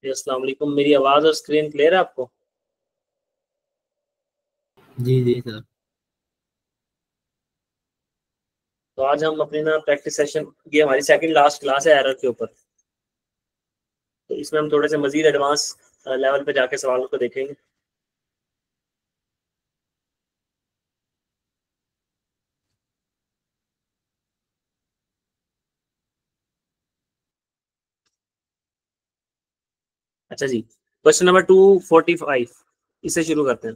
अस्सलाम वालेकुम। मेरी आवाज़ और स्क्रीन क्लियर है आपको? जी जी सर। तो आज हम अपनी ना प्रैक्टिस सेशन, ये हमारी सेकंड लास्ट क्लास है एरर के ऊपर। तो इसमें हम थोड़े से मजीद एडवांस लेवल पे जाके सवालों को देखेंगे। अच्छा जी, क्वेश्चन नंबर 245, इससे शुरू करते हैं।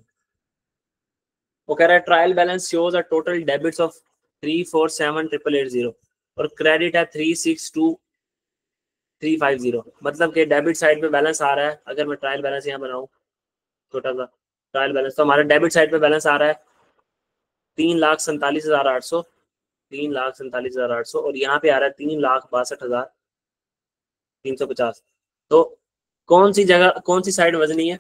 वो कह रहा है trial balance shows a total debits of 347,880 और क्रेडिट है 362,350। मतलब कि डेबिट साइड पे बैलेंस आ रहा है, अगर मैं ट्रायल बैलेंस यहाँ बनाऊँ छोटा सा ट्रायल बैलेंस, तो हमारे डेबिट साइड पे बैलेंस आ रहा है 3,47,800, 3,47,800 और यहाँ पे आ रहा है 3,62,350। तो कौन सी जगह, कौन सी साइड वजनी है?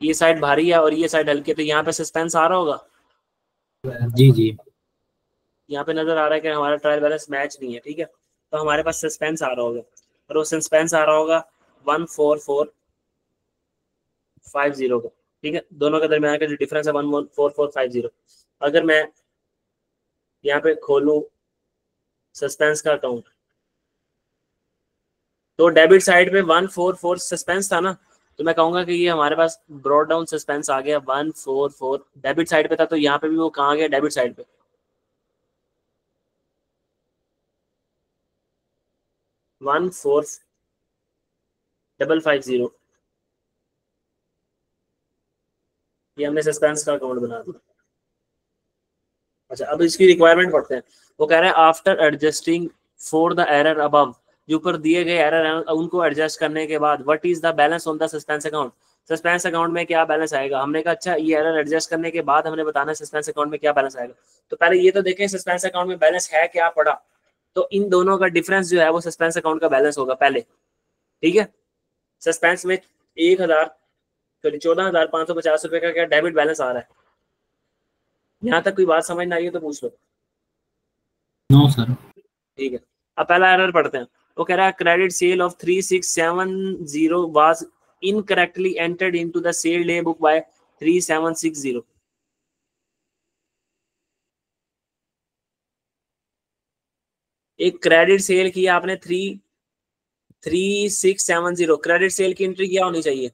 ये साइड भारी है और ये साइड हल्की है, तो यहाँ पे सस्पेंस आ रहा होगा। जी जी। यहाँ पे नजर आ रहा है कि हमारा ट्रायल बैलेंस मैच नहीं है, ठीक है, तो हमारे पास सस्पेंस आ रहा होगा और वो सस्पेंस आ रहा होगा 14450 का, ठीक है। दोनों के दरमियान का जो डिफरेंस है 14450। अगर मैं यहाँ पे खोलूँ सस्पेंस का अकाउंट, तो डेबिट साइड पे 144 सस्पेंस था ना, तो मैं कहूंगा कि ये हमारे पास ब्रॉड डाउन सस्पेंस आ गया 144 डेबिट साइड पे था, तो यहाँ पे भी वो कहाँ गया, डेबिट साइड पे 14550। ये हमने सस्पेंस का अकाउंट बना दिया। अच्छा, अब इसकी रिक्वायरमेंट पढ़ते हैं। वो कह रहे हैं after adjusting for the error above, जो ऊपर दिए गए एरर हैं उनको एडजस्ट करने के बाद what is the balance on the suspense account, suspense account में क्या बैलेंस आएगा। हमने कहा अच्छा ये एरर एडजस्ट करने के बाद हमने बताना है सस्पेंस अकाउंट में क्या बैलेंस आएगा। तो पहले ये तो देखें सस्पेंस अकाउंट में बैलेंस है क्या पड़ा, तो इन दोनों का डिफरेंस जो है वो सस्पेंस अकाउंट का बैलेंस होगा पहले, ठीक है। सस्पेंस में 1,000 सॉरी 14,550 रुपए का क्या डेबिट बैलेंस आ रहा है। यहाँ तक कोई बात समझ ना आई है तो पूछ लो। No sir. ठीक है, अब पहला एरर पढ़ते हैं। वो कह रहा है credit sale of 3670 was incorrectly entered into the sale day book by 3760। एक क्रेडिट सेल किया आपने 3670, क्रेडिट सेल की एंट्री क्या होनी चाहिए,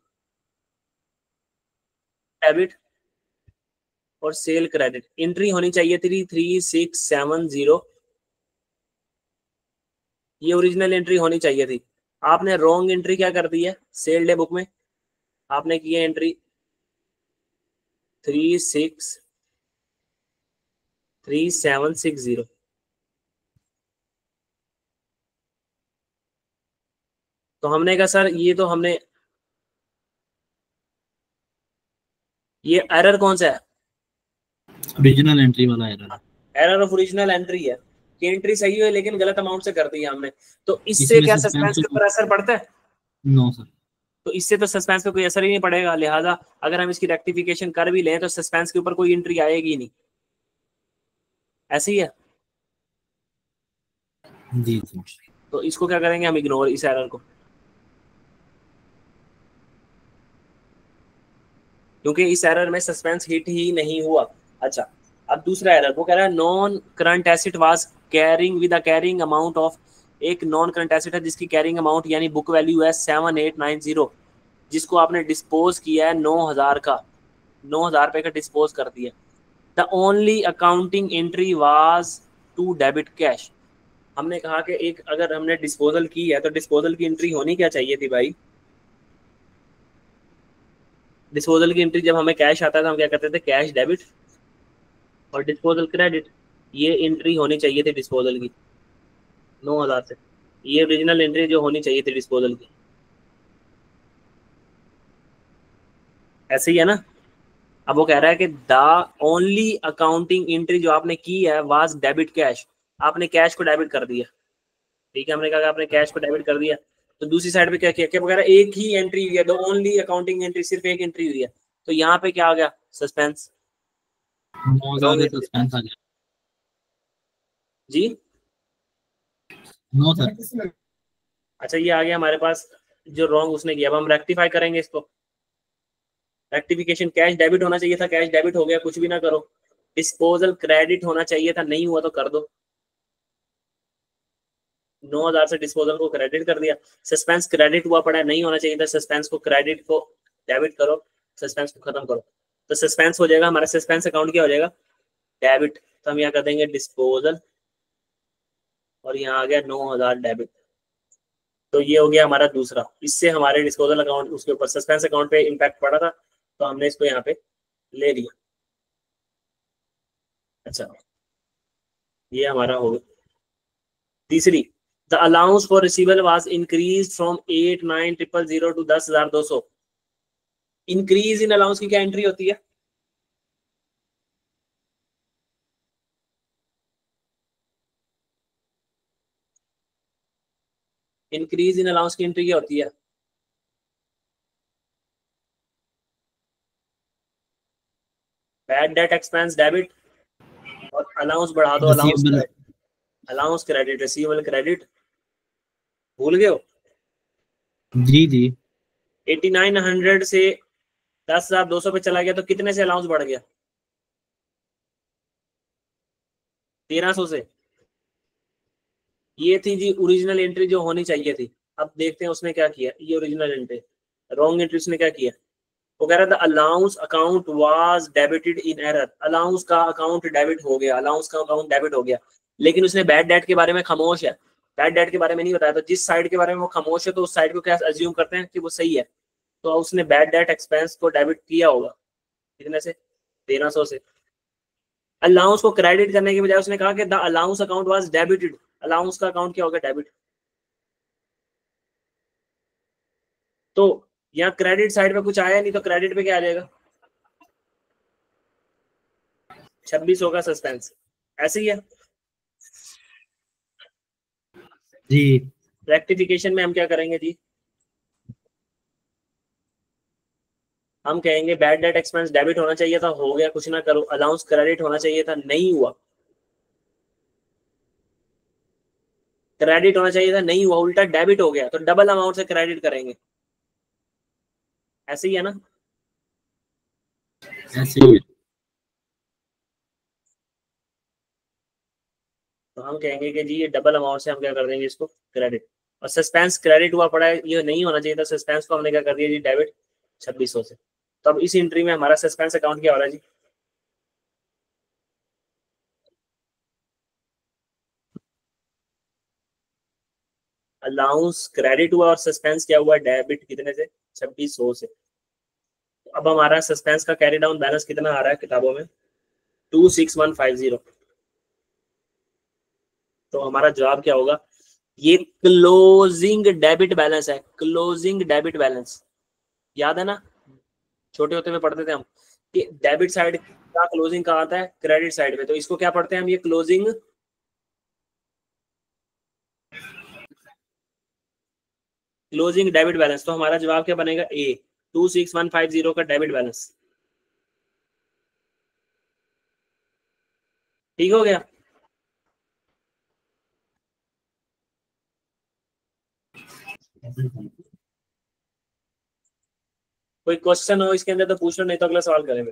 डेबिट और सेल क्रेडिट एंट्री होनी चाहिए 3670, ये ओरिजिनल एंट्री होनी चाहिए थी। आपने रॉन्ग एंट्री क्या कर दी है सेल डे बुक में, आपने की है एंट्री 363760। तो हमने कहा सर ये तो हमने, ये एरर कौन सा है, ओरिजिनल एंट्री वाला error. Error of original entry है कि एंट्री सही है लेकिन गलत अमाउंट से कर दी है हमने। तो इससे इसमें क्या सस्पेंस सस्पेंस के ऊपर असर पड़ता है? No sir. तो इससे तो सस्पेंस पे कोई असर ही नहीं पड़ेगा, लिहाजा अगर हम इसकी रेक्टिफिकेशन कर भी लें तो सस्पेंस के ऊपर कोई एंट्री आएगी ही नहीं, ऐसे ही है। जी जी। तो इसको क्या करेंगे हम, इग्नोर इस एरर को, क्योंकि इस एरर में सस्पेंस हिट ही नहीं हुआ। अच्छा, अब दूसरा एरर वो कह रहा है non current asset was carrying with a carrying amount of, एक नॉन करंट एसेट है जिसकी कैरिंग अमाउंट यानी बुक वैल्यू है 7890, जिसको आपने डिस्पोज किया है 9,000 का, 9,000 रुपए का डिस्पोज कर दिया। The only accounting entry was to debit cash. हमने कहा कि एक अगर हमने डिस्पोजल की है तो डिस्पोजल की एंट्री होनी क्या चाहिए थी भाई, डिस्पोजल की एंट्री जब हमें कैश आता है तो हम क्या करते थे, कैश डेबिट और डिस्पोजल क्रेडिट, ये एंट्री होनी चाहिए थी डिस्पोजल की 9,000 से, ये ओरिजिनल एंट्री जो होनी चाहिए थी डिस्पोजल की, ऐसे ही है ना। अब वो कह रहा है कि द ओनली अकाउंटिंग एंट्री जो आपने की है वाज डेबिट कैश, आपने कैश को डेबिट कर दिया, ठीक है। हमने कहा आपने कैश को डेबिट कर दिया, तो दूसरी साइड पे क्या किया, क्या वगैरह एक ही एंट्री हुई है, द ओनली अकाउंटिंग एंट्री, सिर्फ एक एंट्री हुई है, तो यहाँ पे क्या आ गया, सस्पेंस, 9,000 रॉन्ग का एंट्री। सस्पेंस आ गया। जी नो सर। अच्छा ये आ गया हमारे पास जो रॉन्ग उसने किया, अब हम रेक्टिफाई करेंगे इसको। रेक्टिफिकेशन, कैश डेबिट होना चाहिए था, कैश डेबिट हो गया, कुछ भी ना करो। डिस्पोजल क्रेडिट होना चाहिए था, नहीं हुआ तो कर दो। 9,000 से डिस्पोजल को क्रेडिट कर दिया। सस्पेंस क्रेडिट हुआ पड़ा है, नहीं होना चाहिए था, सस्पेंस को क्रेडिट को डेबिट करो, सस्पेंस को खत्म करो। तो सस्पेंस हो जाएगा हमारा, सस्पेंस अकाउंट क्या हो जाएगा, डेबिट। तो हम यहाँ कर देंगे डिस्पोजल, और यहाँ आ गया 9,000 डेबिट। तो ये हो गया हमारा दूसरा, इससे हमारे डिस्पोजल अकाउंट उसके ऊपर सस्पेंस अकाउंट पे इम्पैक्ट पड़ा था, तो हमने इसको यहाँ पे ले लिया। अच्छा ये हमारा हो गया। तीसरी, the allowance for receivable was increase from 8,9,000 to 10,200। Increase in allowance की क्या एंट्री होती है, इंक्रीज इन अलाउंस की एंट्री क्या होती है, बैड डेट एक्सपेंस डेबिट, और अलाउंस बढ़ा दो, allowance receivable. Credit, allowance credit, receivable credit. भूल गए हो, जी जी। 8,900 से 10,200 पे चला गया, तो कितने से अलाउंस बढ़ गया, 1,300 से। ये थी जी ओरिजिनल एंट्री जो होनी चाहिए थी। अब देखते हैं उसने क्या किया, ये ओरिजिनल एंट्री, रॉन्ग एंट्री उसने क्या किया। वो कह रहा था allowance account was debited in error, allowance का अकाउंट डेबिट हो गया, अलाउंस का अकाउंट डेबिट हो गया, लेकिन उसने बैड डेट के बारे में खामोश है, बैड डेट के बारे में नहीं बताया। तो जिस साइड के बारे में वो खामोश है, तो उस साइड को क्या अज्यूम करते हैं कि वो सही है, तो उसने बैड डेट एक्सपेंस को डेबिट किया होगा, कितने से, 1,300 से। अलाउंस को क्रेडिट करने के बजाय उसने कहा कि the allowance account was debited, allowance का अकाउंट क्या होगा, डेबिट। तो यहाँ क्रेडिट साइड पे कुछ आया नहीं, तो क्रेडिट पे क्या आ जाएगा, 26 होगा सस्पेंस, ऐसे ही है। जी। रेक्टिफिकेशन में हम क्या करेंगे जी, हम कहेंगे बैड डेट एक्सपेंस डेबिट होना चाहिए था, हो गया, कुछ ना करो। अलाउंस क्रेडिट होना चाहिए था, नहीं हुआ। क्रेडिट होना चाहिए था, नहीं हुआ, उल्टा डेबिट हो गया, तो डबल अमाउंट से क्रेडिट करेंगे, ऐसे ही है ना। ऐसे ही है। तो हम कहेंगे कि जी ये डबल अमाउंट से हम क्या कर देंगे, इसको क्रेडिट। और सस्पेंस क्रेडिट हुआ पड़ा है, ये नहीं होना चाहिए था, सस्पेंस को हमने क्या कर दिया जी, डेबिट 2600 से। तो अब इस एंट्री में हमारा सस्पेंस अकाउंट क्या हो रहा है जी, अलाउंस क्रेडिट हुआ और सस्पेंस क्या हुआ, डेबिट, कितने से, 2600 से। अब हमारा सस्पेंस का कैरी डाउन बैलेंस कितना आ रहा है किताबों में, 26150। तो हमारा जवाब क्या होगा, ये क्लोजिंग डेबिट बैलेंस है, क्लोजिंग डेबिट बैलेंस। याद है ना, छोटे होते में पढ़ते थे हम कि डेबिट साइड का क्लोजिंग कहाँ आता है, क्रेडिट साइड में। तो इसको क्या पढ़ते हैं हम, ये क्लोजिंग, क्लोजिंग डेबिट बैलेंस। तो हमारा जवाब क्या बनेगा, ए, 26150 का डेबिट बैलेंस। ठीक हो गया। कोई क्वेश्चन हो इसके अंदर तो पूछ लो, नहीं तो अगला सवाल करेंगे।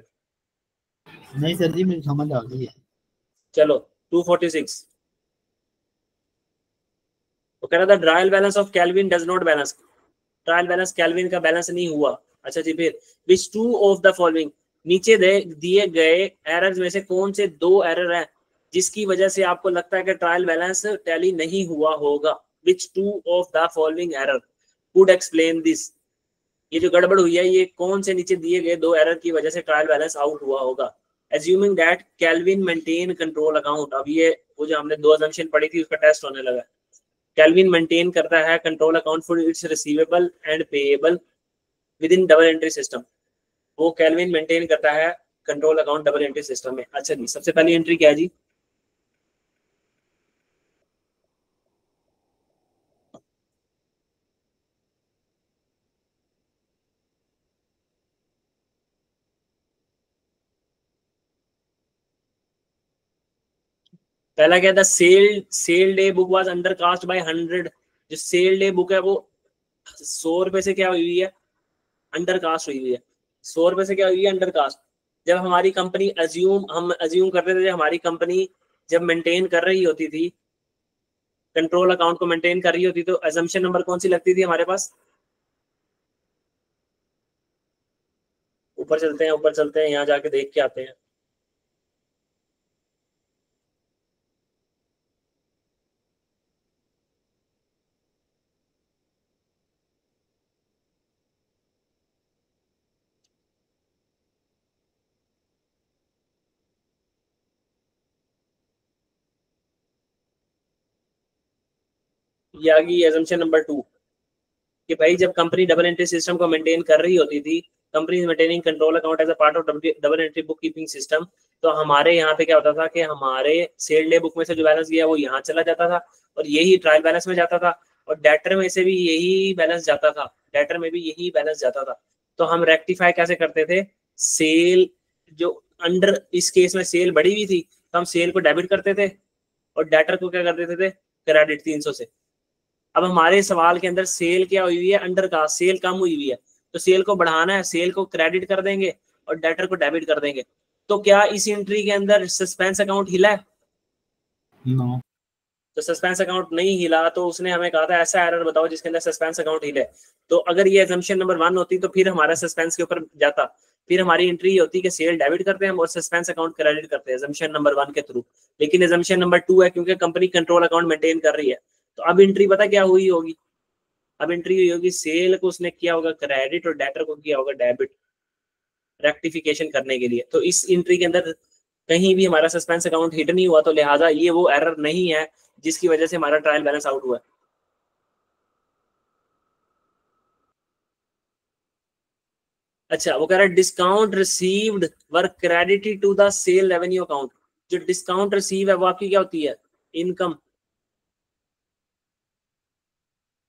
नहीं सर जी, मुझे समझ आ गई है। चलो 246, वो कह रहा था trial balance of Calvin does not balance, trial balance Calvin का बैलेंस नहीं हुआ। अच्छा जी, फिर which two of the following, नीचे दिए गए एरर्स में से कौन से दो एरर हैं जिसकी वजह से आपको लगता है कि ट्रायल बैलेंस टैली नहीं हुआ होगा। Which two of the following error could explain this, ये जो गड़बड़ हुई है ये कौन से नीचे दिए गए दो एरर की वजह से ट्रायल बैलेंस आउट हुआ होगा। Assuming that Calvin maintain control account, अब ये वो जो हमने दो असम्पशन पढ़ी थी उसका टेस्ट होने लगा। कैल्विन मेंटेन करता है control account for its receivable and payable with in double entry system, वो कैल्विन मेंटेन करता है control account double entry system में। अच्छा जी, सबसे पहली एंट्री क्या है जी, पहला क्या था, sale day book was under cast by 100, जो सेल डे बुक है वो 100 रुपए से क्या हुई है, अंडर कास्ट हुई हुई है। 100 रुपए से क्या हुई है, अंडर कास्ट। जब हमारी कंपनी हम अज्यूम करते थे, जब हमारी कंपनी जब मेंटेन कर रही होती थी, कंट्रोल अकाउंट को मेंटेन कर रही होती, तो अजम्पशन नंबर कौन सी लगती थी हमारे पास? ऊपर चलते हैं, ऊपर चलते हैं, यहाँ जाके देख के आते हैं। ये आ गई एजम्पशन नंबर 2 कि भाई जब कंपनी डबल एंट्री सिस्टम को मेंटेन कर रही होती थी, company is maintaining control account as a part of double entry book keeping system, तो हमारे यहाँ पे क्या होता था कि हमारे सेल डे बुक में से जो बैलेंस गया वो यहाँ चला जाता था और यही ट्रायल बैलेंस में जाता था, और डेटर में से भी यही बैलेंस जाता था, डेटर में भी यही बैलेंस जाता था। तो हम रेक्टिफाई कैसे करते थे, सेल जो अंडर इस केस में सेल बढ़ी हुई थी तो हम सेल को डेबिट करते थे और डेटर को क्या कर देते थे, क्रेडिट 300 से। अब हमारे सवाल के अंदर सेल क्या हुई है, अंडर का सेल कम हुई हुई है, तो सेल को बढ़ाना है, सेल को क्रेडिट कर देंगे और डेटर को डेबिट कर देंगे। तो क्या इस एंट्री के अंदर सस्पेंस अकाउंट हिला है? नो। तो सस्पेंस अकाउंट नहीं हिला, तो उसने हमें कहा था ऐसा एरर बताओ जिसके अंदर सस्पेंस अकाउंट हिले। तो अगर ये assumption नंबर 1 होती तो फिर हमारा सस्पेंस के ऊपर जाता, फिर हमारी एंट्री होती कि सेल डेबिट करते हैं और सस्पेंस अकाउंट क्रेडिट करते हैं assumption नंबर 1 के थ्रू। लेकिन assumption नंबर 2 है क्योंकि कंपनी कंट्रोल अकाउंट मेंटेन कर रही है। तो अब एंट्री पता क्या हुई होगी, अब एंट्री हुई होगी सेल को उसने किया होगा क्रेडिट और डेटर को किया होगा डेबिट, रेक्टिफिकेशन करने के लिए। तो इस एंट्री के अंदर कहीं भी हमारा सस्पेंस अकाउंट हिट नहीं हुआ, तो लिहाजा ये वो एरर नहीं है जिसकी वजह से हमारा ट्रायल बैलेंस आउट हुआ है। अच्छा, वो कह रहा है discount received were credited to the sale revenue account. जो डिस्काउंट रिसीव है वो आपकी क्या होती है, इनकम।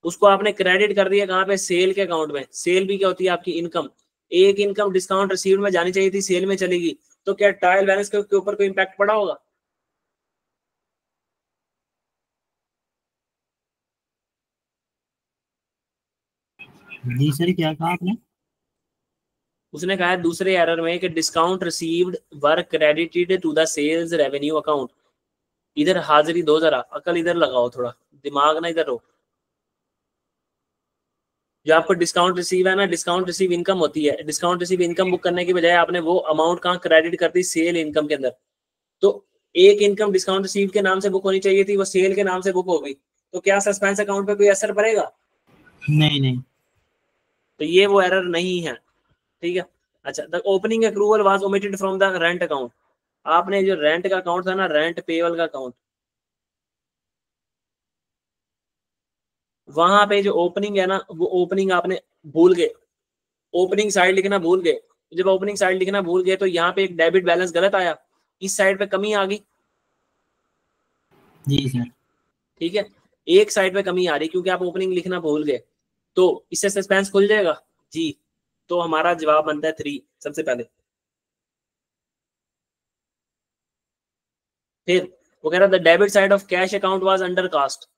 उसको आपने क्रेडिट कर दिया कहाँ पे, सेल के अकाउंट में। सेल भी क्या होती है आपकी इनकम। एक इनकम डिस्काउंट रिसीव्ड में जानी चाहिए थी, सेल में चलेगी, तो क्या ट्रायल बैलेंस के ऊपर कोई इंपैक्ट पड़ा होगा? जी सर, क्या कहा आपने? उसने कहा है दूसरे एरर में कि discount received were credited to the sales revenue account. इधर हाजिरी दो, जरा अकल इधर लगाओ, थोड़ा दिमाग ना इधर हो। जो आपको डिस्काउंट रिसीव है ना, डिस्काउंट रिसीव इनकम होती है, डिस्काउंट रिसीव इनकम बुक करने की बजाय आपने वो अमाउंट कहाँ क्रेडिट कर दी, सेल इनकम के अंदर। तो एक इनकम डिस्काउंट रिसीव के नाम से बुक होनी चाहिए थी, वो सेल के नाम से बुक हो गई, तो क्या सस्पेंस अकाउंट पे कोई असर पड़ेगा? नहीं नहीं। तो ये वो एरर नहीं है, ठीक है। अच्छा, the opening accrual was omitted from the rent account. आपने जो रेंट का अकाउंट था ना, रेंट पेबल का अकाउंट, वहां पे जो ओपनिंग है ना, वो ओपनिंग आपने भूल गए, ओपनिंग साइड लिखना भूल गए। जब ओपनिंग साइड लिखना भूल गए तो यहाँ पे एक डेबिट बैलेंस गलत आया, इस साइड पे कमी आ गई। जी सर। ठीक है, एक साइड पे कमी आ रही क्योंकि आप ओपनिंग लिखना भूल गए, तो इससे सस्पेंस खुल जाएगा जी। तो हमारा जवाब बनता है 3 सबसे पहले। फिर वो कह रहा the debit side of cash account was under cast.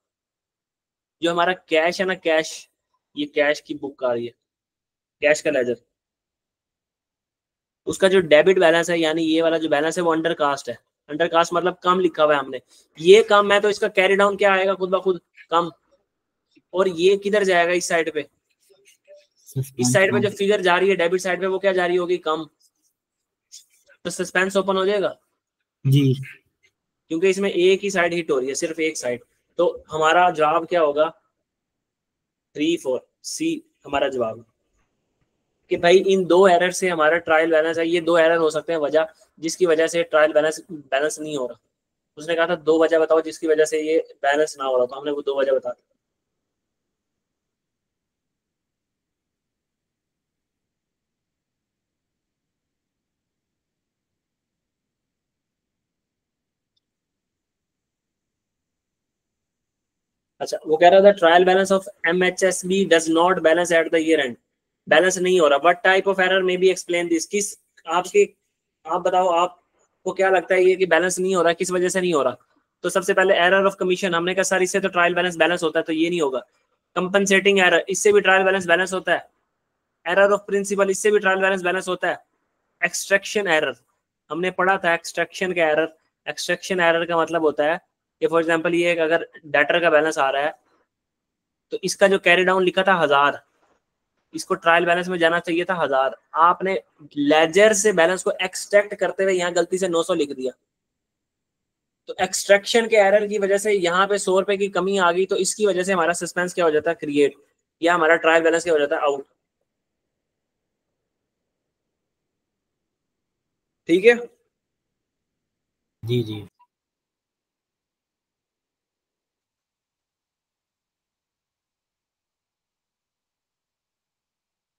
जो हमारा कैश है ना, कैश, ये कैश की बुक आ रही है, कैश का लेजर, उसका जो डेबिट बैलेंस है यानी ये वाला जो बैलेंस है वो अंडर कास्ट है। अंडर कास्ट मतलब कम लिखा हुआ है हमने, ये कम है तो इसका कैरी डाउन क्या आएगा, खुद ब खुद कम। और ये किधर जाएगा, इस साइड पे, इस साइड पे जो फिगर जा रही है डेबिट साइड पे वो क्या जा रही होगी, कम। तो सस्पेंस ओपन हो जाएगा जी। क्योंकि इसमें एक ही साइड हिट हो रही है, सिर्फ एक साइड। तो हमारा जवाब क्या होगा, 3 4 C हमारा जवाब है। कि भाई इन दो एरर से हमारा ट्रायल बैलेंस है, ये दो एरर हो सकते हैं वजह जिसकी वजह से ट्रायल बैलेंस नहीं हो रहा। उसने कहा था 2 वजह बताओ जिसकी वजह से ये बैलेंस ना हो रहा, तो हमने वो 2 वजह बता दी। अच्छा, वो कह रहा था trial balance of MHSB does not balance at the year and. Balance नहीं हो रहा, what type of error may be explain this. किस आपके, आप बताओ आपको क्या लगता है ये कि बैलेंस नहीं हो रहा, किस वजह से नहीं हो रहा? तो सबसे पहले एरर ऑफ कमीशन, हमने कहा सर इससे तो ट्रायल बैलेंस बैलेंस होता है, तो ये नहीं होगा। कंपनसेटिंग एरर, इससे भी ट्रायल बैलेंस बैलेंस होता है। एरर ऑफ प्रिंसिपल, इससे भी ट्रायल बैलेंस बैलेंस होता है। एक्सट्रैक्शन एरर, हमने पढ़ा था एक्सट्रैक्शन का एरर। एक्सट्रैक्शन एरर का मतलब होता है कि फॉर एग्जांपल ये अगर डेटर का बैलेंस आ रहा है तो इसका जो कैरी डाउन लिखा था 1000, इसको ट्रायल बैलेंस में जाना चाहिए था 1000, आपने लेजर से बैलेंस को एक्सट्रैक्ट करते हुए यहाँ गलती से 900 लिख दिया, तो एक्सट्रैक्शन के एरर की वजह से यहाँ पे 100 रुपए की कमी आ गई, तो इसकी वजह से हमारा सस्पेंस क्या हो जाता है, क्रिएट, या हमारा ट्रायल बैलेंस क्या हो जाता है, आउट। ठीक है। जी जी।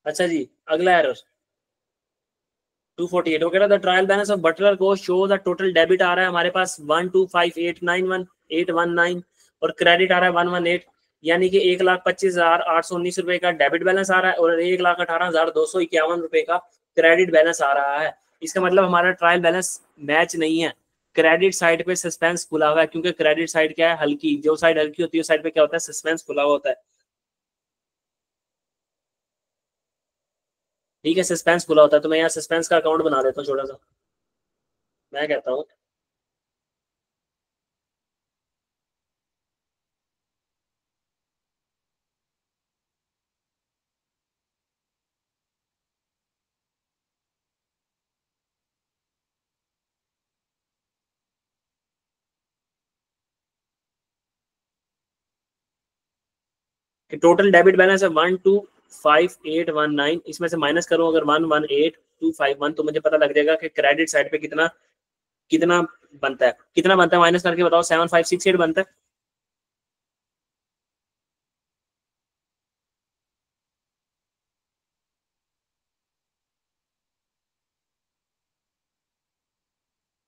अच्छा जी, अगला एरर 248, वो कह रहा था ट्रायल बैलेंस ऑफ बटलर को शो द टोटल डेबिट आ रहा है हमारे पास 125,891,819 और क्रेडिट आ रहा है 118, यानी कि 1,25,819 रुपए का डेबिट बैलेंस आ रहा है और 1,18,251 रुपए का क्रेडिट बैलेंस आ रहा है। इसका मतलब हमारा ट्रायल बैलेंस मैच नहीं है। क्रेडिट साइड पे सस्पेंस खुला हुआ है, क्योंकि क्रेडिट साइड क्या है, हल्की, जो साइड हल्की होती है उस साइड पे क्या होता है, सस्पेंस खुला हुआ होता है। ठीक है, सस्पेंस खुला होता है, तो मैं यहाँ सस्पेंस का अकाउंट बना देता हूँ छोटा सा। मैं कहता हूँ कि टोटल डेबिट बैलेंस है 125,819, इसमें से माइनस करूं अगर 118,251, तो मुझे पता लग जाएगा कि क्रेडिट साइड पे कितना कितना बनता है। कितना बनता है माइनस करके बताओ, 7568 बनता है।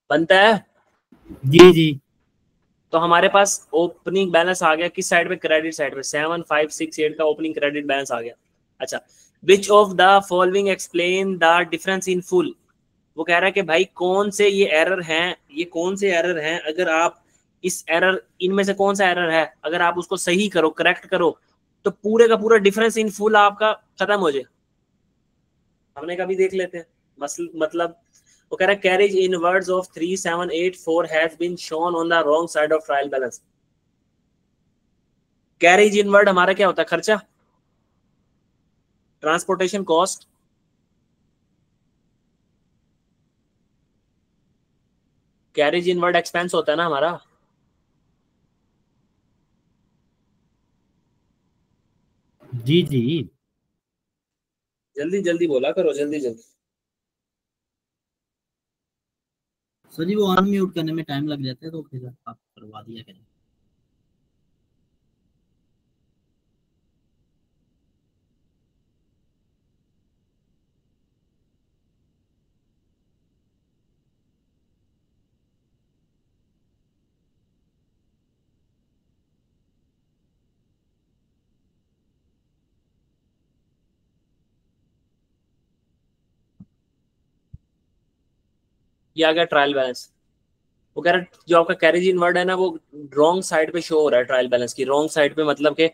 बनता है। जी जी। तो हमारे पास ओपनिंग बैलेंस आ गया किस साइड पे, क्रेडिट साइड पे, 7568 का ओपनिंग क्रेडिट बैलेंस आ गया। अच्छा, विच of the following explain the difference in full, वो कह रहा है कि भाई कौन से ये एरर हैं, ये कौन से एरर हैं, अगर आप इस एरर, इनमें से कौन सा एरर है अगर आप उसको सही करो, करेक्ट करो, तो पूरे का पूरा डिफरेंस इन फुल आपका खत्म हो जाए। हमने कभी देख लेते हैं। मतलब वो कह रहा है carriage inwards of 3784 has been shown on the wrong side of trial balance. Carriage inward हमारा क्या होता है, खर्चा, transportation cost, carriage inward expense होता है ना हमारा। जी जी। जल्दी जल्दी बोला करो, जल्दी जल्दी। सर जी वो अनम्यूट करने में टाइम लग जाता है, तो फिर आप करवा दिया करें। ये आ गया ट्रायल बैलेंस। वो कह रहा है जो आपका कैरेज इनवर्ड है ना, वो रॉन्ग साइड पे शो हो रहा है ट्रायल बैलेंस की, रॉन्ग साइड पे, मतलब कि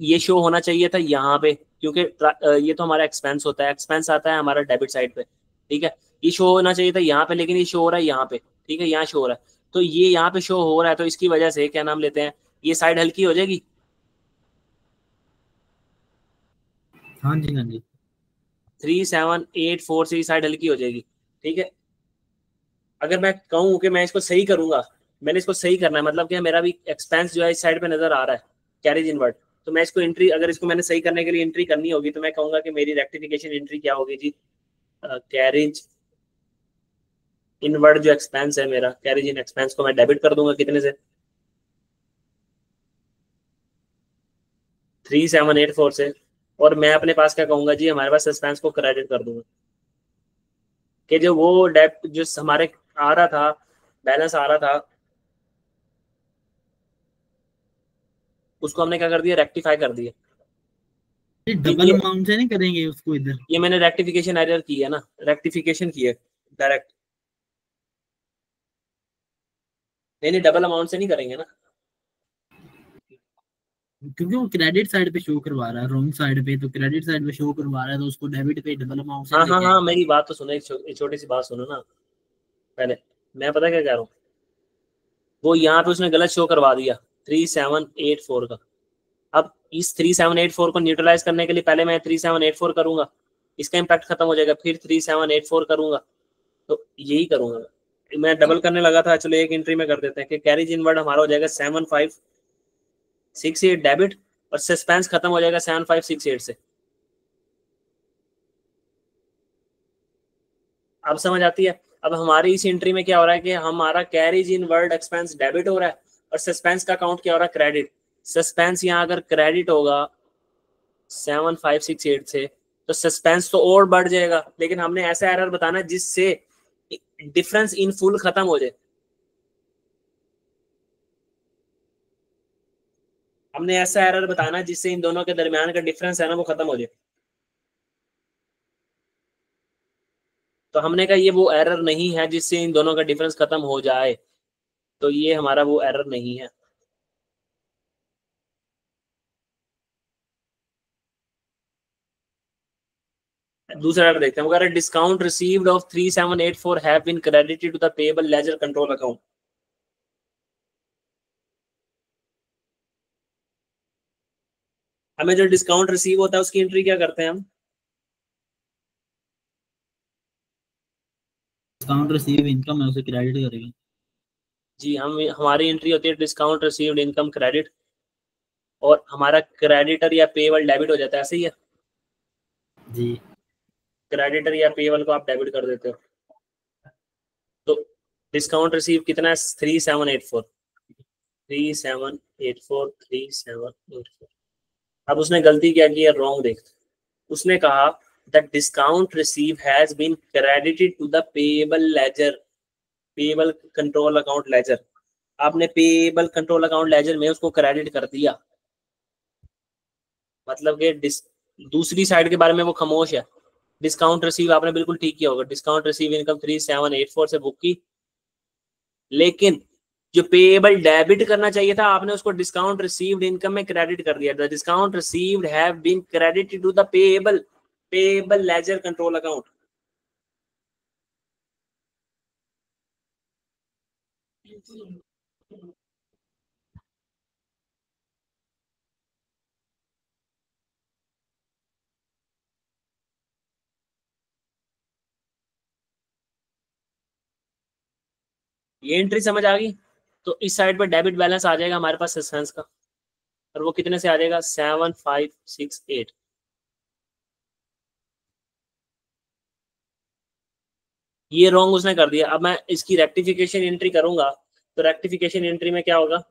ये शो होना चाहिए था यहाँ पे, क्योंकि ये तो हमारा एक्सपेंस होता है, एक्सपेंस आता है हमारा डेबिट साइड पे। ठीक है, ये शो होना चाहिए था यहाँ पे, लेकिन ये शो हो रहा है यहाँ पे। ठीक है, यहाँ शो हो रहा है, तो ये यहाँ पे शो हो रहा है, तो इसकी वजह से क्या नाम लेते हैं, ये साइड हल्की हो जाएगी। हाँ जी हाँ जी। 3784 से ये साइड हल्की हो जाएगी। ठीक है, अगर मैं कहूँ कि मैं इसको सही करूंगा, मैंने इसको सही करना है, मतलब कि मेरा भी एक्सपेंस जो है इस साइड पे नजर आ रहा है, कैरेज इनवर्ड, तो मैं इसको एंट्री, अगर इसको मैंने सही करने के लिए एंट्री करनी होगी, तो मैं कहूंगा कि मेरी रेक्टिफिकेशन एंट्री क्या होगी जी, कैरेज इनवर्ड जो एक्सपेंस है मेरा, कैरेज इन एक्सपेंस को मैं डेबिट कर दूंगा कितने से, 3784 से, और मैं अपने पास क्या कहूंगा जी, हमारे पास एक्सपेंस को क्रेडिट कर दूंगा, कि जो वो डेप जो हमारे आ रहा था, बैलेंस आ रहा था, उसको हमने क्या कर दिया, रेक्टिफाई कर दिया। डबल ये अमाउंट से नहीं करेंगे उसको इधर। ये मैंने रेक्टिफिकेशन एरर की है ना, रेक्टिफिकेशन की है डायरेक्ट। नहीं नहीं, डबल अमाउंट से नहीं करेंगे ना, क्योंकि वो क्रेडिट साइड पे शो करवा रहा है, रॉन्ग साइड पे, तो क्रेडिट साइड पे शो करवा रहा है, तो उसको डेबिट पे डबल अमाउंट से हाँ नहीं हाँ लेके हाँ, आएंगे। मेरी बात तो सुनो, एक छोटी सी बात सुनो ना पहले। मैं पता क्या कह रहा हूँ, वो यहाँ पे उसने गलत शो करवा दिया 3784 का। अब इस 3784 को न्यूट्रलाइज करने के लिए पहले मैं 3784 करूंगा, इसका इम्पैक्ट खत्म हो जाएगा, फिर 3784 करूंगा, तो यही करूंगा मैं। डबल करने लगा था, चलो एक एंट्री में कर देते हैं कि कैरेज इनवर्ड हमारा हो जाएगा 7568 डेबिट, और सस्पेंस खत्म हो जाएगा 7568 से। अब समझ आती है। अब हमारी इस एंट्री में क्या हो रहा है कि हमारा carriage inward expense debit हो रहा है, और सस्पेंस का काउंट क्या हो रहा है, क्रेडिट। सस्पेंस यहाँ अगर क्रेडिट होगा 7568 से, तो सस्पेंस तो और बढ़ जाएगा, लेकिन हमने ऐसा एरर बताना है जिससे डिफरेंस इन फुल खत्म हो जाए। हमने ऐसा एरर बताना है जिससे इन दोनों के दरमियान का डिफरेंस है ना, वो खत्म हो जाए। तो हमने कहा ये वो एरर नहीं है जिससे इन दोनों का डिफरेंस खत्म हो जाए, तो ये हमारा वो एरर नहीं है। दूसरा एरर देखते हैं, अगर discount received of 3784 have been credited to the payable ledger control account. हमें जो डिस्काउंट रिसीव होता है उसकी एंट्री क्या करते हैं हम? डिस्काउंट रिसीव इनकम है, उसे क्रेडिट करेंगे। जी, हम हमारी एंट्री होती है डिस्काउंट रिसीव्ड इनकम क्रेडिट, और हमारा क्रेडिटर या पेएबल डेबिट हो जाता है, ऐसे ही है। जी। क्रेडिटर या पेएबल को आप डेबिट कर देते हो। तो डिस्काउंट रिसीव कितना है, 3784, 3784, 3784। अब उसने गलती क्या की है, रॉन्ग देख। उसने कहा the discount receive has been credited to the payable ledger, payable control account ledger. आपने पेएबल कंट्रोल अकाउंट लेजर में उसको क्रेडिट कर दिया, मतलब कि दूसरी साइड के बारे में वो खामोश है। डिस्काउंट रिसीव आपने बिल्कुल ठीक किया होगा, डिस्काउंट रिसीव इनकम 3784 से बुक की, लेकिन जो पेएबल डेबिट करना चाहिए था आपने उसको डिस्काउंट रिसीव्ड इनकम में क्रेडिट कर दिया। The discount received have been credited to the payable, payable ledger control account. ये एंट्री समझ आ गई? तो इस साइड पर डेबिट बैलेंस आ जाएगा हमारे पास सस्पेंस का, और वो कितने से आ जाएगा, 7568। ये रॉन्ग उसने कर दिया। अब मैं इसकी रेक्टिफिकेशन एंट्री करूंगा, तो रेक्टिफिकेशन एंट्री में क्या होगा,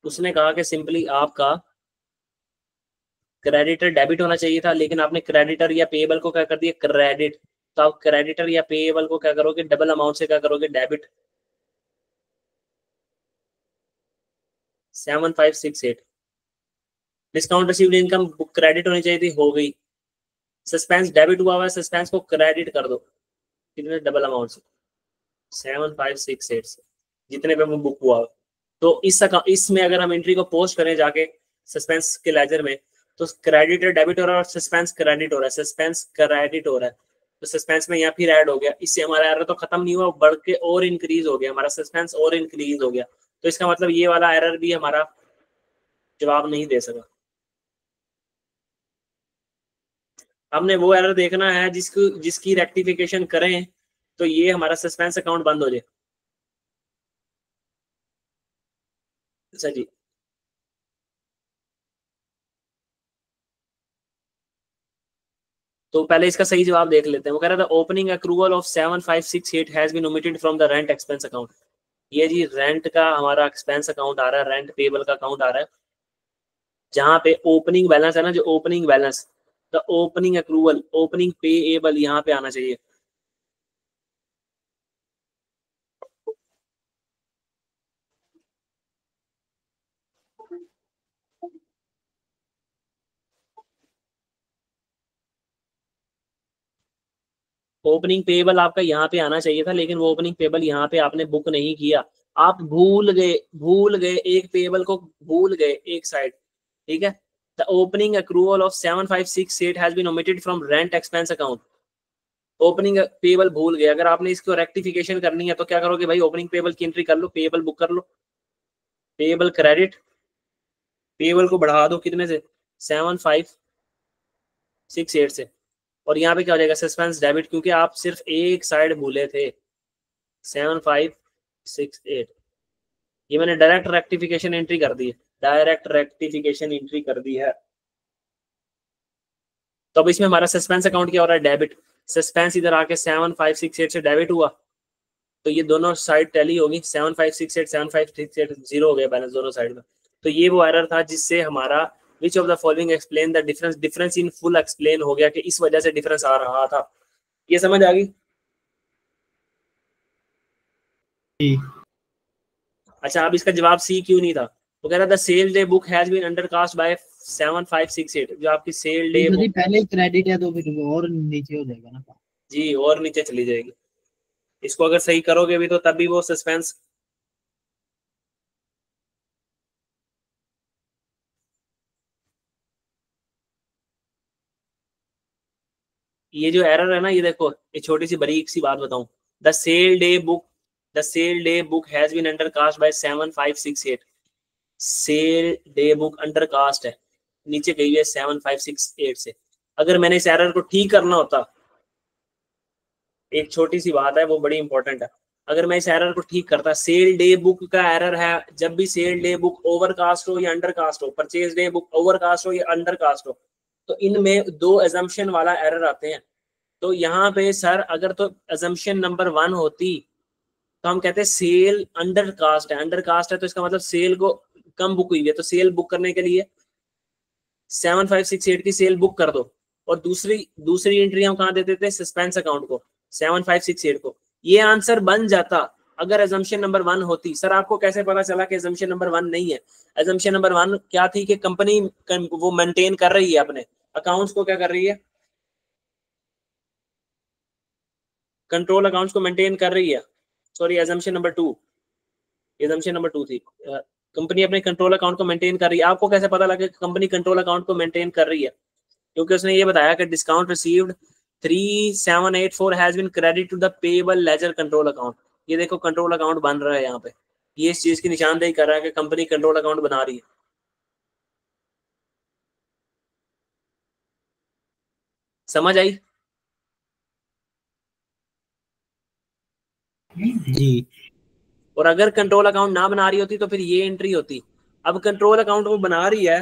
उसने कहा कि सिंपली आपका क्रेडिटर डेबिट होना चाहिए था, लेकिन आपने क्रेडिटर या पेएबल को क्या कर दिया, क्रेडिट। तो आप क्रेडिटर या पेएबल को क्या करोगे, डबल अमाउंट से क्या करोगे, debit. 7568। Discount received income credit होनी चाहिए थी, हो गई। सस्पेंस डेबिट हुआ हुआ है, सस्पेंस को क्रेडिट कर दो, कितने, डबल अमाउंट से, 7568 से, जितने पे वो बुक हुआ। तो इसमें अगर हम एंट्री को पोस्ट करें जाके सस्पेंस के लेजर में, तो क्रेडिटर डेबिट हो रहा है और सस्पेंस क्रेडिट हो रहा है, सस्पेंस क्रेडिट हो रहा है। तो सस्पेंस में यहाँ फिर ऐड हो गया, इससे हमारा एरर तो खत्म नहीं हुआ, बढ़ के और इंक्रीज हो गया, हमारा सस्पेंस और इंक्रीज हो गया। तो इसका मतलब ये वाला एरर भी हमारा जवाब नहीं दे सका। हमने वो एरर देखना है जिसकी रेक्टिफिकेशन करें तो ये हमारा सस्पेंस अकाउंट बंद हो जाए। अच्छा जी, तो पहले इसका सही जवाब देख लेते हैं। वो कह रहा था opening accrual of 7568 has been omitted from the rent expense account. ये जी रेंट का हमारा एक्सपेंस अकाउंट आ रहा है, रेंट पेबल का अकाउंट आ रहा है, जहां पे ओपनिंग बैलेंस है ना, जो opening balance, the opening accrual, opening payable यहाँ पे आना चाहिए। ओपनिंग पेबल आपका यहाँ पे आना चाहिए था, लेकिन वो ओपनिंग पेबल यहाँ पे आपने बुक नहीं किया, आप भूल गए एक पेबल को, भूल गए एक साइड, ठीक है। The opening accrual of 7568 has been omitted from rent expense account. Opening payable भूल गए, अगर आपने इसको रेक्टिफिकेशन करनी है तो क्या करोगे भाई, ओपनिंग पेबल की एंट्री कर लो, पेबल बुक कर लो, पेबल क्रेडिट, पेबल को बढ़ा दो कितने से, 7568 से, और यहाँ पे क्या हो जाएगा, सस्पेंस डेबिट, क्योंकि आप सिर्फ एक साइड भूले थे, 7568। ये मैंने डायरेक्ट रेक्टिफिकेशन एंट्री कर दी है, डायरेक्ट रेक्टिफिकेशन एंट्री कर दी है। तो अब इसमें हमारा सस्पेंस अकाउंट क्या हो रहा है, डेबिट। सस्पेंस इधर आके 7568 से डेबिट हुआ, तो ये दोनों साइड टैली होगी, 7568 7568 जीरो हो गया बैलेंस दोनों साइड में। तो ये वो एरर था जिससे हमारा विच of the following explain the difference, difference in full explain हो गया कि इस वजह से डिफरेंस आ रहा था। ये समझ आ गई। अच्छा, अब इसका जवाब सी क्यों नहीं था, वो कह रहा था sale day book has been undercast by 7568, जो आपकी सेल डे बुक पहले क्रेडिट है तो फिर वो और नीचे हो जाएगा ना जी, और नीचे चली जाएगी। इसको अगर सही करोगे भी तो तब भी वो सस्पेंस, ये जो एरर है ना, ये देखो, ये छोटी सी बारीक सी बात बताऊं, the sale day book has been undercast by 7568, sale day book undercast है, नीचे गई है 7568 से। अगर मैंने इस एरर को ठीक करना होता, एक छोटी सी बात है वो बड़ी इंपॉर्टेंट है, अगर मैं इस एरर को ठीक करता, सेल डे बुक का एरर है, जब भी सेल डे बुक ओवरकास्ट हो या अंडरकास्ट हो, परचेज डे बुक ओवरकास्ट हो या अंडरकास्ट हो, तो इनमें दो अजम्पशन वाला एरर आते हैं। तो यहाँ पे सर अगर तो अजम्पशन नंबर 1 होती तो हम कहते हैं सेल अंडरकास्ट है, अंडरकास्ट है तो इसका मतलब सेल को कम बुक हुई है, तो सेल बुक करने के लिए 7568 की सेल बुक कर दो, और दूसरी एंट्री हम कहाँ देते थे, सस्पेंस अकाउंट को, 7568 को। ये आंसर बन जाता अगर अजम्पशन नंबर 1 होती। सर आपको कैसे पता चला कि अजम्पशन नंबर 1 नहीं है? अजम्पशन नंबर 1 क्या थी कि कंपनी वो मेंटेन कर रही है अपने अकाउंट्स को, क्या कर रही है, कंट्रोल अकाउंट्स को मेंटेन कर रही है। सॉरी, अजम्पशन नंबर 2 थी, कंपनी अपने कंट्रोल अकाउंट को मेंटेन कर रही है। आपको कैसे पता लगे कि कंपनी कंट्रोल अकाउंट को मेंटेन कर रही है? क्योंकि उसने ये बताया कि discount received 3784 has been credit to the payable ledger control account. ये देखो कंट्रोल अकाउंट बन रहा है यहाँ पे, ये इस चीज की निशानदेही कर रहा है कि कंपनी कंट्रोल अकाउंट बना रही है। समझ आई? जी। और अगर कंट्रोल अकाउंट ना बना रही होती तो फिर ये एंट्री होती। अब कंट्रोल अकाउंट वो बना रही है,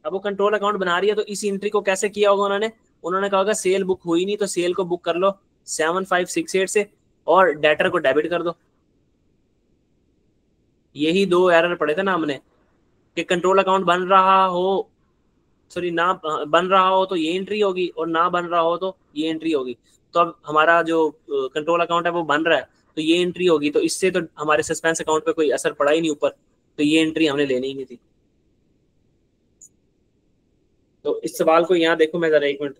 अब वो कंट्रोल अकाउंट बना रही है, तो इस एंट्री को कैसे किया होगा उन्होंने कहा होगा सेल बुक हुई नहीं तो सेल को बुक कर लो 7568 से और डेटर को डेबिट कर दो। यही दो एरर पड़े थे ना हमने, कि कंट्रोल अकाउंट बन रहा हो, सॉरी ना बन रहा हो तो ये एंट्री होगी, और ना बन रहा हो तो ये एंट्री होगी। तो अब हमारा जो कंट्रोल अकाउंट है वो बन रहा है तो ये एंट्री होगी, तो इससे तो हमारे सस्पेंस अकाउंट पे कोई असर पड़ा ही नहीं ऊपर, तो ये एंट्री हमने लेनी ही नहीं थी। तो इस सवाल को यहाँ देखो, मैं जरा एक मिनट,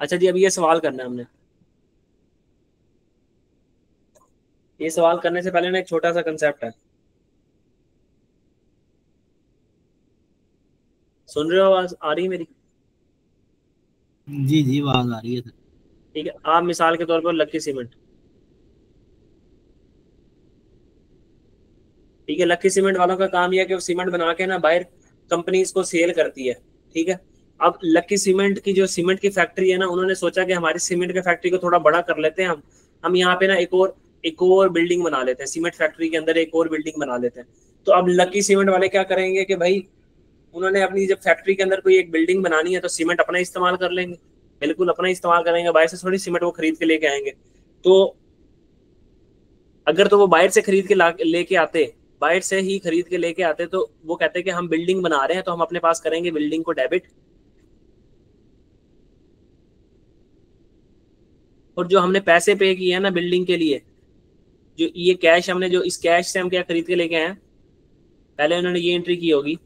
अच्छा जी, अभी ये सवाल करना है हमने। ये सवाल करने से पहले ना एक छोटा सा कंसेप्ट है, सुन रहे हो? आवाज आ रही है मेरी? जी जी आवाज आ रही है सर। ठीक है, आप मिसाल के तौर पर लक्की सीमेंट, ठीक है, लक्की सीमेंट वालों का काम यह है कि वो सीमेंट बना के ना बाहर कंपनी इसको सेल करती है, ठीक है। अब लकी सीमेंट की जो सीमेंट की फैक्ट्री है ना, उन्होंने सोचा कि हमारी सीमेंट की फैक्ट्री को थोड़ा बड़ा कर लेते हैं, हम यहाँ पे ना एक और बिल्डिंग बना लेते हैं, सीमेंट फैक्ट्री के अंदर एक और बिल्डिंग बना लेते हैं। तो अब लकी सीमेंट वाले क्या करेंगे कि भाई उन्होंने अपनी जब फैक्ट्री के अंदर कोई एक बिल्डिंग बनानी है तो सीमेंट अपना इस्तेमाल कर लेंगे, बिल्कुल अपना इस्तेमाल करेंगे, बाहर से थोड़ी सीमेंट वो खरीद के लेके आएंगे। तो अगर तो वो बाहर से खरीद के लेके आते, बाहर से ही खरीद के लेके आते, तो वो कहते कि हम बिल्डिंग बना रहे हैं तो हम अपने पास करेंगे बिल्डिंग को डेबिट, और जो हमने पैसे पे किए हैं ना बिल्डिंग के लिए, जो ये कैश हमने, जो इस कैश से हम क्या खरीद के लेके आए हैं, पहले उन्होंने ये एंट्री की होगी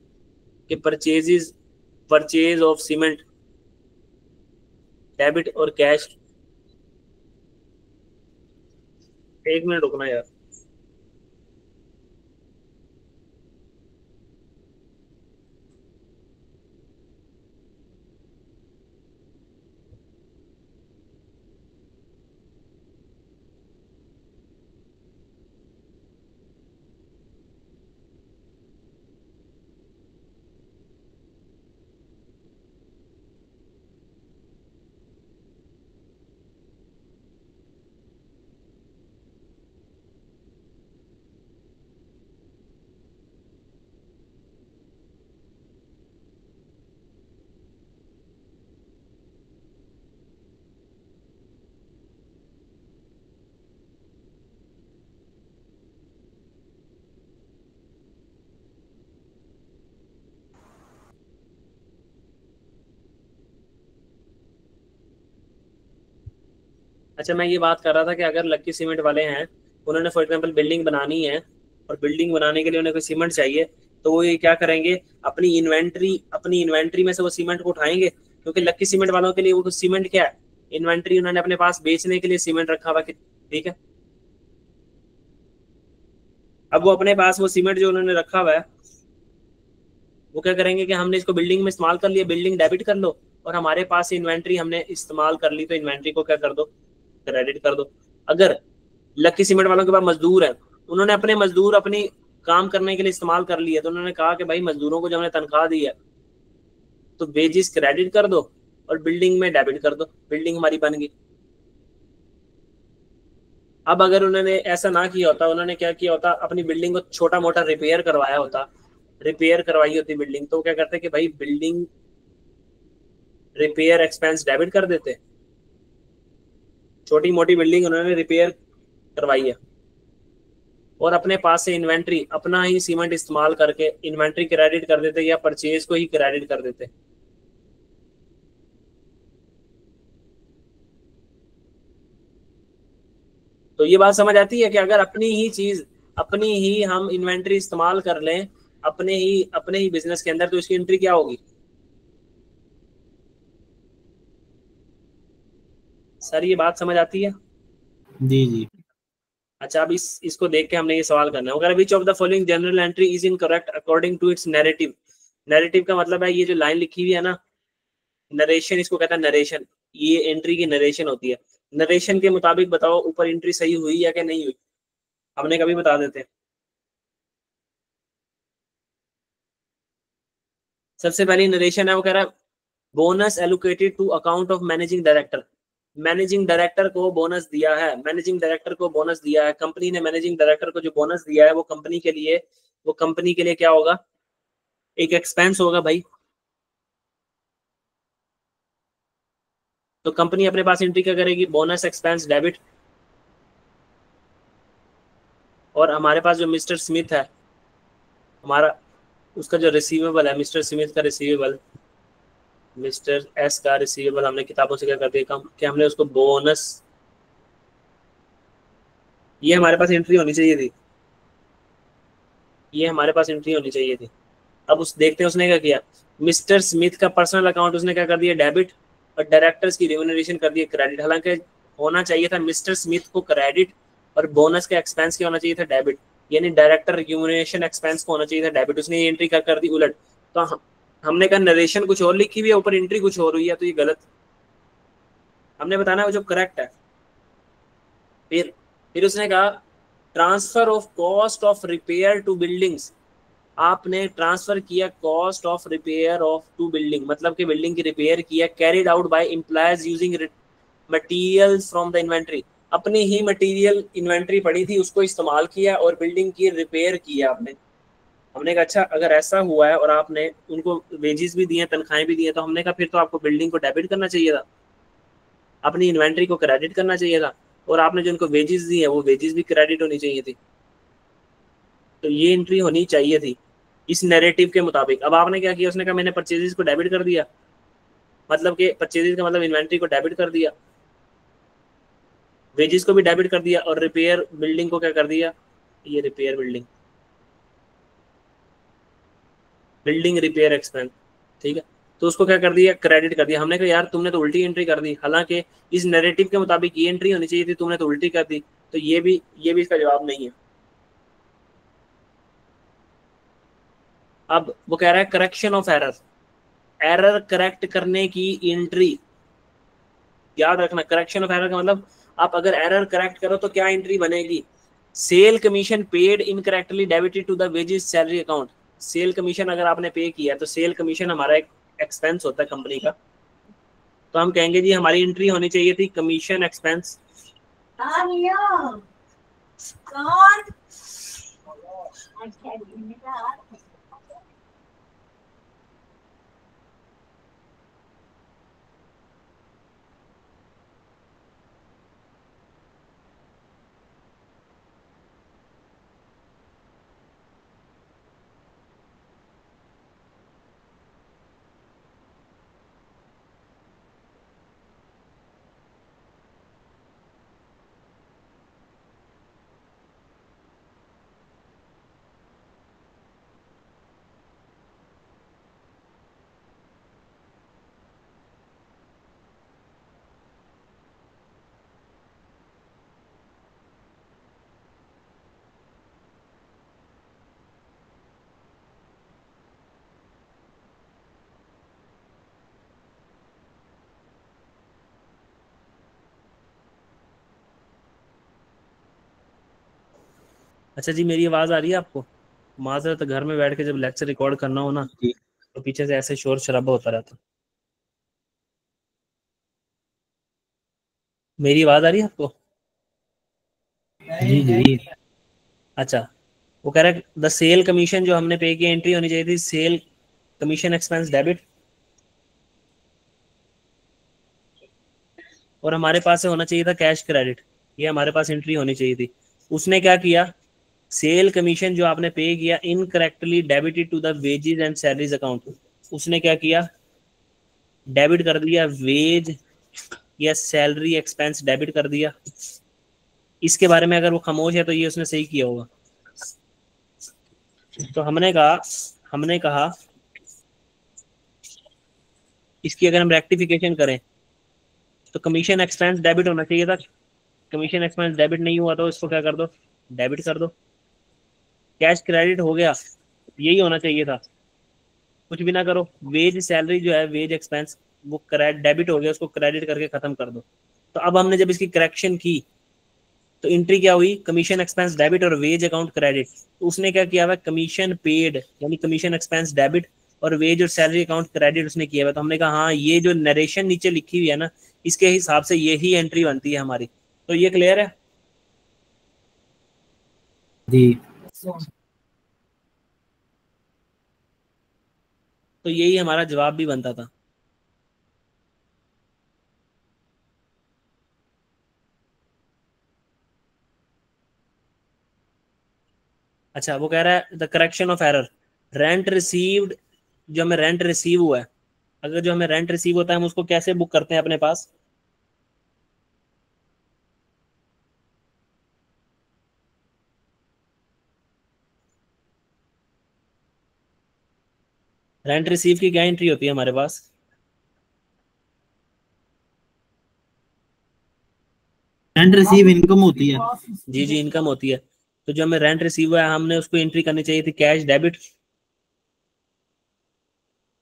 कि परचेज ऑफ सीमेंट डेबिट और कैश। एक मिनट रुकना यार। अच्छा, मैं ये बात कर रहा था कि अगर लक्की सीमेंट वाले हैं, उन्होंने फॉर एग्जांपल बिल्डिंग बनानी है, और बिल्डिंग बनाने के लिए उन्हें कोई सीमेंट चाहिए, तो वो ये क्या करेंगे, अपनी इन्वेंट्री में से वो सीमेंट को उठाएंगे, क्योंकि लक्की सीमेंट वालों के लिए वो सीमेंट क्या है, इन्वेंट्री, उन्होंने अपने पास बेचने के लिए सीमेंट रखा हुआ, ठीक है। अब वो अपने पास वो सीमेंट जो उन्होंने रखा हुआ है, वो क्या करेंगे कि हमने इसको बिल्डिंग में इस्तेमाल कर लिया, बिल्डिंग डेबिट कर लो, और हमारे पास इन्वेंट्री हमने इस्तेमाल कर ली, तो इन्वेंट्री को क्या कर दो, क्रेडिट कर दो। अगर लकी सीमेंट वालों के पास मजदूर है, उन्होंने अपने मजदूर अपनी काम करने के लिए इस्तेमाल कर लिए, तो उन्होंने कहा कि भाई मजदूरों को जब हमने तनख्वाह दी है तो वेजिस क्रेडिट कर दो और बिल्डिंग में डेबिट कर दो, बिल्डिंग हमारी बन गई। अब अगर उन्होंने ऐसा ना किया होता, उन्होंने क्या किया होता, अपनी बिल्डिंग को छोटा मोटा रिपेयर करवाया होता, रिपेयर करवाई होती बिल्डिंग, तो क्या करते कि भाई बिल्डिंग रिपेयर एक्सपेंस डेबिट कर देते, छोटी मोटी बिल्डिंग उन्होंने रिपेयर करवाई है, और अपने पास से इन्वेंट्री अपना ही सीमेंट इस्तेमाल करके इन्वेंट्री क्रेडिट कर देते, या परचेज को ही क्रेडिट कर देते। तो ये बात समझ आती है कि अगर अपनी ही चीज, अपनी ही हम इन्वेंट्री इस्तेमाल कर लें अपने ही बिजनेस के अंदर, तो इसकी एंट्री क्या होगी। सर ये बात समझ आती है। जी जी। अच्छा, अब इसको देख के हमने ये सवाल करना है, अगर which of the following journal entry is incorrect according to its narrative. Narrative का मतलब है ये जो लाइन लिखी हुई है ना, नरेशन, इसको कहता है नरेशन, ये एंट्री की नरेशन होती है। नरेशन के मुताबिक बताओ ऊपर एंट्री सही हुई या कि नहीं हुई, हमने कभी बता देते हैं। सबसे पहली नरेशन है, वो कह रहा है bonus allocated to account of managing director. Managing director को बोनस दिया है, मैनेजिंग डायरेक्टर को बोनस दिया है, कंपनी ने मैनेजिंग डायरेक्टर को जो बोनस दिया है, वो कंपनी के लिए क्या होगा, एक एक्सपेंस होगा भाई। तो कंपनी अपने पास एंट्री क्या करेगी, बोनस एक्सपेंस डेबिट। और हमारे पास जो मिस्टर स्मिथ है, हमारा उसका जो रिसीवेबल है, मिस्टर स्मिथ का रिसीवेबल, मिस्टर एस का रिसीवेबल, हमने किताबों से क्या कर दिया कम, कि हमने उसको बोनस, ये हमारे पास एंट्री होनी चाहिए थी, ये हमारे पास एंट्री होनी चाहिए थी। अब उस देखते हैं उसने क्या किया, मिस्टर स्मिथ का पर्सनल अकाउंट उसने क्या कर दिया, डेबिट, और डायरेक्टर्स की रेम्यूनरेशन कर दिया क्रेडिट। हालांकि होना चाहिए था मिस्टर स्मिथ को क्रेडिट, और बोनस का एक्सपेंस क्या होना चाहिए था, डेबिट, यानी डायरेक्टर रेम्यूनरेशन एक्सपेंस को होना चाहिए था डेबिट। उसने ये एंट्री कर दी उलट। तो हमने कहा नरेशन कुछ और लिखी हुई है, ऊपर एंट्री कुछ और हुई है, तो ये गलत, हमने बताना है जो करेक्ट है। फिर उसने कहा transfer of cost of repair to buildings. आपने ट्रांसफर किया cost of repair of to building, मतलब कि बिल्डिंग की रिपेयर किया, carried out by employees using materials from the inventory, अपनी ही मटेरियल इन्वेंट्री पड़ी थी उसको इस्तेमाल किया और बिल्डिंग की रिपेयर किया आपने। हमने कहा अच्छा अगर ऐसा हुआ है और आपने उनको वेजेस भी दिए, तनख्वाहें भी दी, तो हमने कहा फिर तो आपको बिल्डिंग को डेबिट करना चाहिए था, अपनी इन्वेंट्री को क्रेडिट करना चाहिए था, और आपने जो उनको वेजेस दी है वो वेजेस भी क्रेडिट होनी चाहिए थी। तो ये एंट्री होनी चाहिए थी इस नैरेटिव के मुताबिक। अब आपने क्या किया, उसने कहा मैंने परचेजेस को डेबिट कर दिया, मतलब कि परचेजेस का मतलब इन्वेंट्री को डेबिट कर दिया, वेजेस को भी डेबिट कर दिया, और रिपेयर बिल्डिंग को क्या कर दिया, ये repair building, building repair expense, ठीक है, तो उसको क्या कर दिया, क्रेडिट कर दिया। हमने कहा यार तुमने तो उल्टी एंट्री कर दी, हालांकि इस नैरेटिव के मुताबिक ये एंट्री होनी चाहिए थी, तुमने तो उल्टी कर दी। तो ये भी इसका जवाब नहीं है। अब वो कह रहा है correction of error, error correct करने की एंट्री, याद रखना करेक्शन ऑफ एरर का मतलब आप अगर एरर करेक्ट करो तो क्या एंट्री बनेगी, sale commission paid incorrectly debited to the wages salary account. Sale commission अगर आपने पे किया तो सेल कमीशन हमारा एक एक्सपेंस होता है कंपनी का, तो हम कहेंगे जी हमारी एंट्री होनी चाहिए थी कमीशन एक्सपेंस। अच्छा जी मेरी आवाज आ रही है आपको? माजरत, घर में बैठ के जब लेक्चर रिकॉर्ड करना हो ना तो पीछे से ऐसे शोर शराबा होता रहता। मेरी आवाज आ रही है आपको? जी जी। अच्छा, वो कह रहा है द सेल कमीशन जो हमने पे की एंट्री होनी चाहिए थी सेल कमीशन एक्सपेंस डेबिट, और हमारे पास से होना चाहिए था कैश क्रेडिट, ये हमारे पास एंट्री होनी चाहिए थी। उसने क्या किया, सेल कमीशन जो आपने पे किया incorrectly debited to the wages and salaries account, उसने क्या किया, डेबिट कर दिया वेज या सैलरी एक्सपेंस डेबिट कर दिया। इसके बारे में अगर वो खामोश है तो ये उसने सही किया होगा। तो हमने कहा इसकी अगर हम रेक्टिफिकेशन करें तो कमीशन एक्सपेंस डेबिट होना चाहिए था, कमीशन एक्सपेंस डेबिट नहीं हुआ तो इसको क्या कर दो, डेबिट कर दो। कैश क्रेडिट हो गया, यही होना चाहिए था, कुछ भी ना करो। वेज सैलरी जो है वेज एक्सपेंस वो क्रेडिट डेबिट हो गया, उसको क्रेडिट करके खत्म कर दो। तो अब हमने जब इसकी करेक्शन की तो एंट्री क्या हुई, कमीशन एक्सपेंस डेबिट और वेज अकाउंट क्रेडिट। तो उसने क्या किया हुआ, कमीशन पेड यानी कमीशन एक्सपेंस डेबिट और वेज और सैलरी अकाउंट क्रेडिट उसने किया हुआ। तो हमने कहा हाँ ये जो नरेशन नीचे लिखी हुई है ना इसके हिसाब से यही एंट्री बनती है हमारी। तो ये क्लियर है? जी तो यही हमारा जवाब भी बनता था। अच्छा, वो कह रहा है the correction of error, rent received, जो हमें रेंट रिसीव हुआ है, अगर जो हमें रेंट रिसीव होता है हम उसको कैसे बुक करते हैं अपने पास, रेंट रिसीव की क्या एंट्री होती है हमारे पास? एंड रिसीव इनकम होती है। जी जी इनकम होती है। तो जो हमें रेंट रिसीव हुआ है हमने उसको एंट्री करनी चाहिए थी cash debit,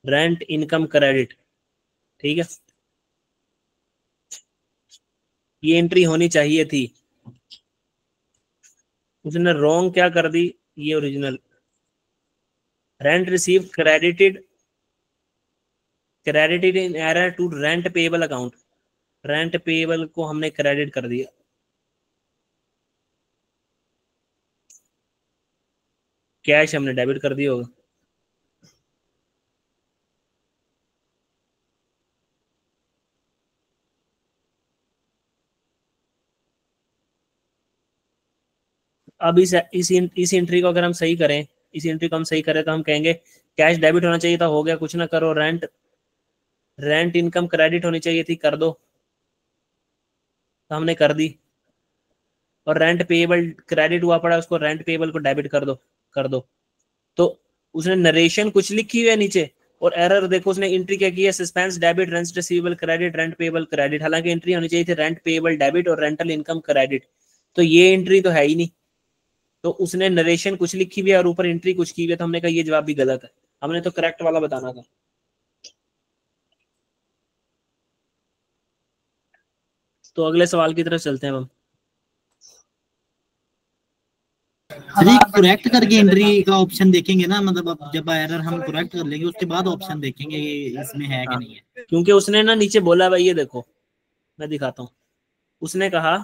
rent income credit, ठीक है, ये एंट्री होनी चाहिए थी। उसने रॉन्ग क्या कर दी, ये original, rent receive credited in error to rent payable account, rent payable को हमने क्रेडिट कर दिया। कैश हमने डेबिट कर दिया होगा। अब इस एंट्री को अगर हम सही करें, इस एंट्री को हम सही करें तो हम कहेंगे कैश डेबिट होना चाहिए था, हो गया, कुछ ना करो। रेंट इनकम क्रेडिट होनी चाहिए थी, कर दो, तो हमने कर दी। और रेंट पेएबल क्रेडिट हुआ पड़ा, उसको रेंट पेएबल को डेबिट कर दो, कर दो। तो उसने नरेशन कुछ लिखी हुई है नीचे, और एरर देखो उसने एंट्री क्या की है, suspense debit, rent receivable credit, rent payable credit. हालांकि एंट्री होनी चाहिए थी रेंट पेएबल डेबिट और रेंटल इनकम क्रेडिट, तो ये एंट्री तो है ही नहीं। तो उसने नरेशन कुछ लिखी हुई है और ऊपर एंट्री कुछ की हुई है, तो हमने कहा ये जवाब भी गलत है, हमने तो करेक्ट वाला बताना था। तो अगले सवाल की तरफ चलते हैं हम। करेक्ट करके एंट्री का ऑप्शन देखेंगे ना, मतलब अब जब एरर हम करेक्ट कर लेंगे उसके बाद ऑप्शन देखेंगे ये इसमें है कि नहीं है। क्योंकि उसने ना नीचे बोला भाई, ये देखो मैं दिखाता हूँ, उसने कहा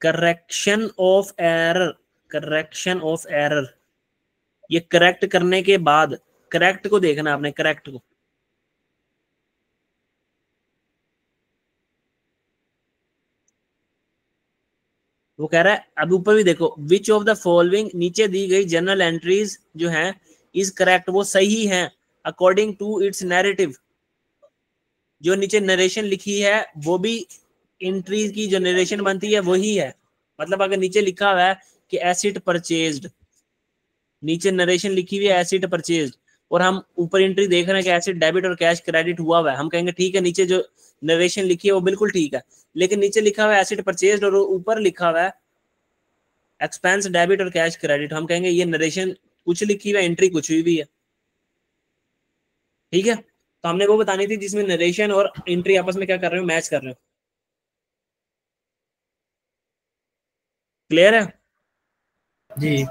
correction of error, correction of error, ये करेक्ट करने के बाद, करेक्ट को देखना आपने, करेक्ट को। वो कह रहा है, अब ऊपर भी देखो, विच ऑफ द फॉलोइंग, नीचे दी गई जनरल एंट्रीज जो है इज करेक्ट, वो सही है अकॉर्डिंग टू इट्स नैरेटिव। जो नीचे नरेशन लिखी है वो भी एंट्री की जो नरेशन बनती है वही है। मतलब अगर नीचे लिखा हुआ है कि एसिड परचेज्ड, नीचे नरेशन लिखी हुई है एसिड परचेज्ड, और हम ऊपर एंट्री देख रहे हैं कि एसिड डेबिट और कैश क्रेडिट हुआ हुआ है, हम कहेंगे ठीक है, नीचे जो नरेशन लिखी है वो बिल्कुल ठीक है। लेकिन नीचे लिखा हुआ है एसिड परचेज्ड और ऊपर लिखा हुआ है एक्सपेंस डेबिट और कैश क्रेडिट, हम कहेंगे ये नरेशन कुछ लिखी हुई है, एंट्री कुछ हुई भी है। ठीक है, तो हमने वो बतानी थी जिसमें नरेशन और एंट्री आपस में क्या कर रहे हो, मैच कर रहे हो। क्लियर है? जी।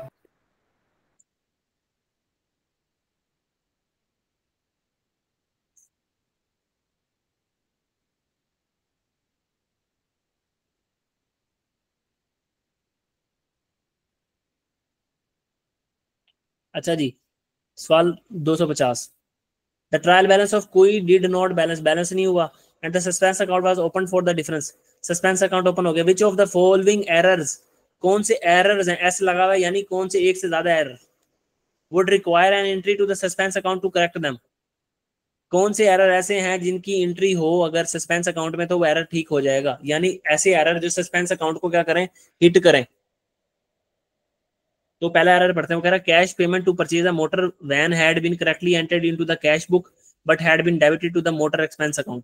अच्छा जी, सवाल 250, द ट्रायल बैलेंस ऑफ कोई डिड नॉट बैलेंस, बैलेंस नहीं हुआ, and the suspense account was open for the difference, suspense account open हो गया। विच ऑफ द फॉलोइंग एरर्स, कौन से एरर्स हैं, एस लगा हुआ है यानी कौन से एक से ज्यादा error, would require an entry to the suspense account to correct them. कौन से एरर ऐसे हैं जिनकी एंट्री हो अगर सस्पेंस अकाउंट में तो वो एरर ठीक हो जाएगा, यानी ऐसे एरर जो सस्पेंस अकाउंट को क्या करें, हिट करें। तो पहला एरर पढ़ते हैं, वो कह रहा है cash payment to purchase a motor van had been correctly entered into the cash book but had been debited to the motor expense account.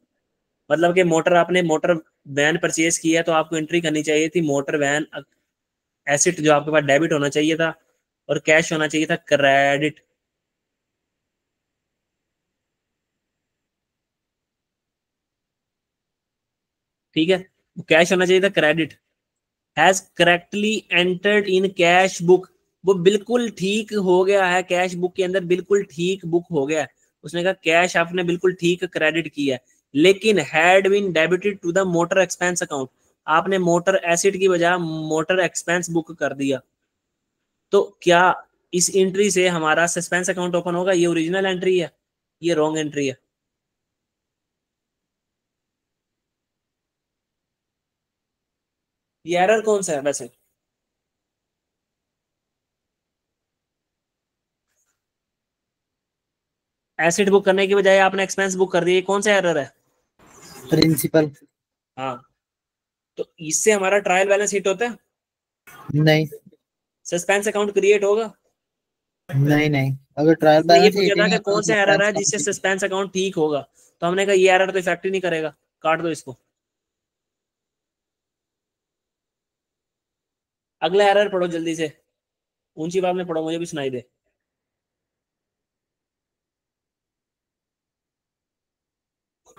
मतलब कि आपने मोटर वैन परचेज की है तो आपको एंट्री करनी चाहिए थी मोटर वैन एसेट जो आपके पास डेबिट होना चाहिए था, और कैश होना चाहिए था क्रेडिट। ठीक है, कैश होना चाहिए था credit. Has correctly entered in cash book, वो बिल्कुल ठीक हो गया है, कैश बुक के अंदर बिल्कुल ठीक बुक हो गया है। उसने कहा कैश आपने बिल्कुल ठीक क्रेडिट किया है, लेकिन had been debited to the motor expense account, आपने मोटर एसिड की बजाय मोटर एक्सपेंस बुक कर दिया। तो क्या इस एंट्री से हमारा सस्पेंस अकाउंट ओपन होगा? ये ओरिजिनल एंट्री है, ये रॉन्ग एंट्री है। ये एरर कौन सा है वैसे? एसिड बुक करने की बजाय आपने एक्सपेंस बुक कर दिया, कौन सा एरर है? प्रिंसिपल। हाँ, तो इससे हमारा ट्रायल बैलेंस हिट होता है, नहीं सस्पेंस अकाउंट क्रिएट होगा। नहीं नहीं, अगर ट्रायल उसने ये बैलेंस पूछा हिट ही था नहीं कि होता कौन तो सा एरर सस्पेंस है जिससे कंप्लीट। सस्पेंस अकाउंट ठीक होगा, तो हमने कहा ये एरर तो इफेक्ट ही नहीं करेगा, काट दो इसको। अगला एरर पढ़ो जल्दी से, ऊंची आवाज में पढ़ो, मुझे भी सुनाई दे।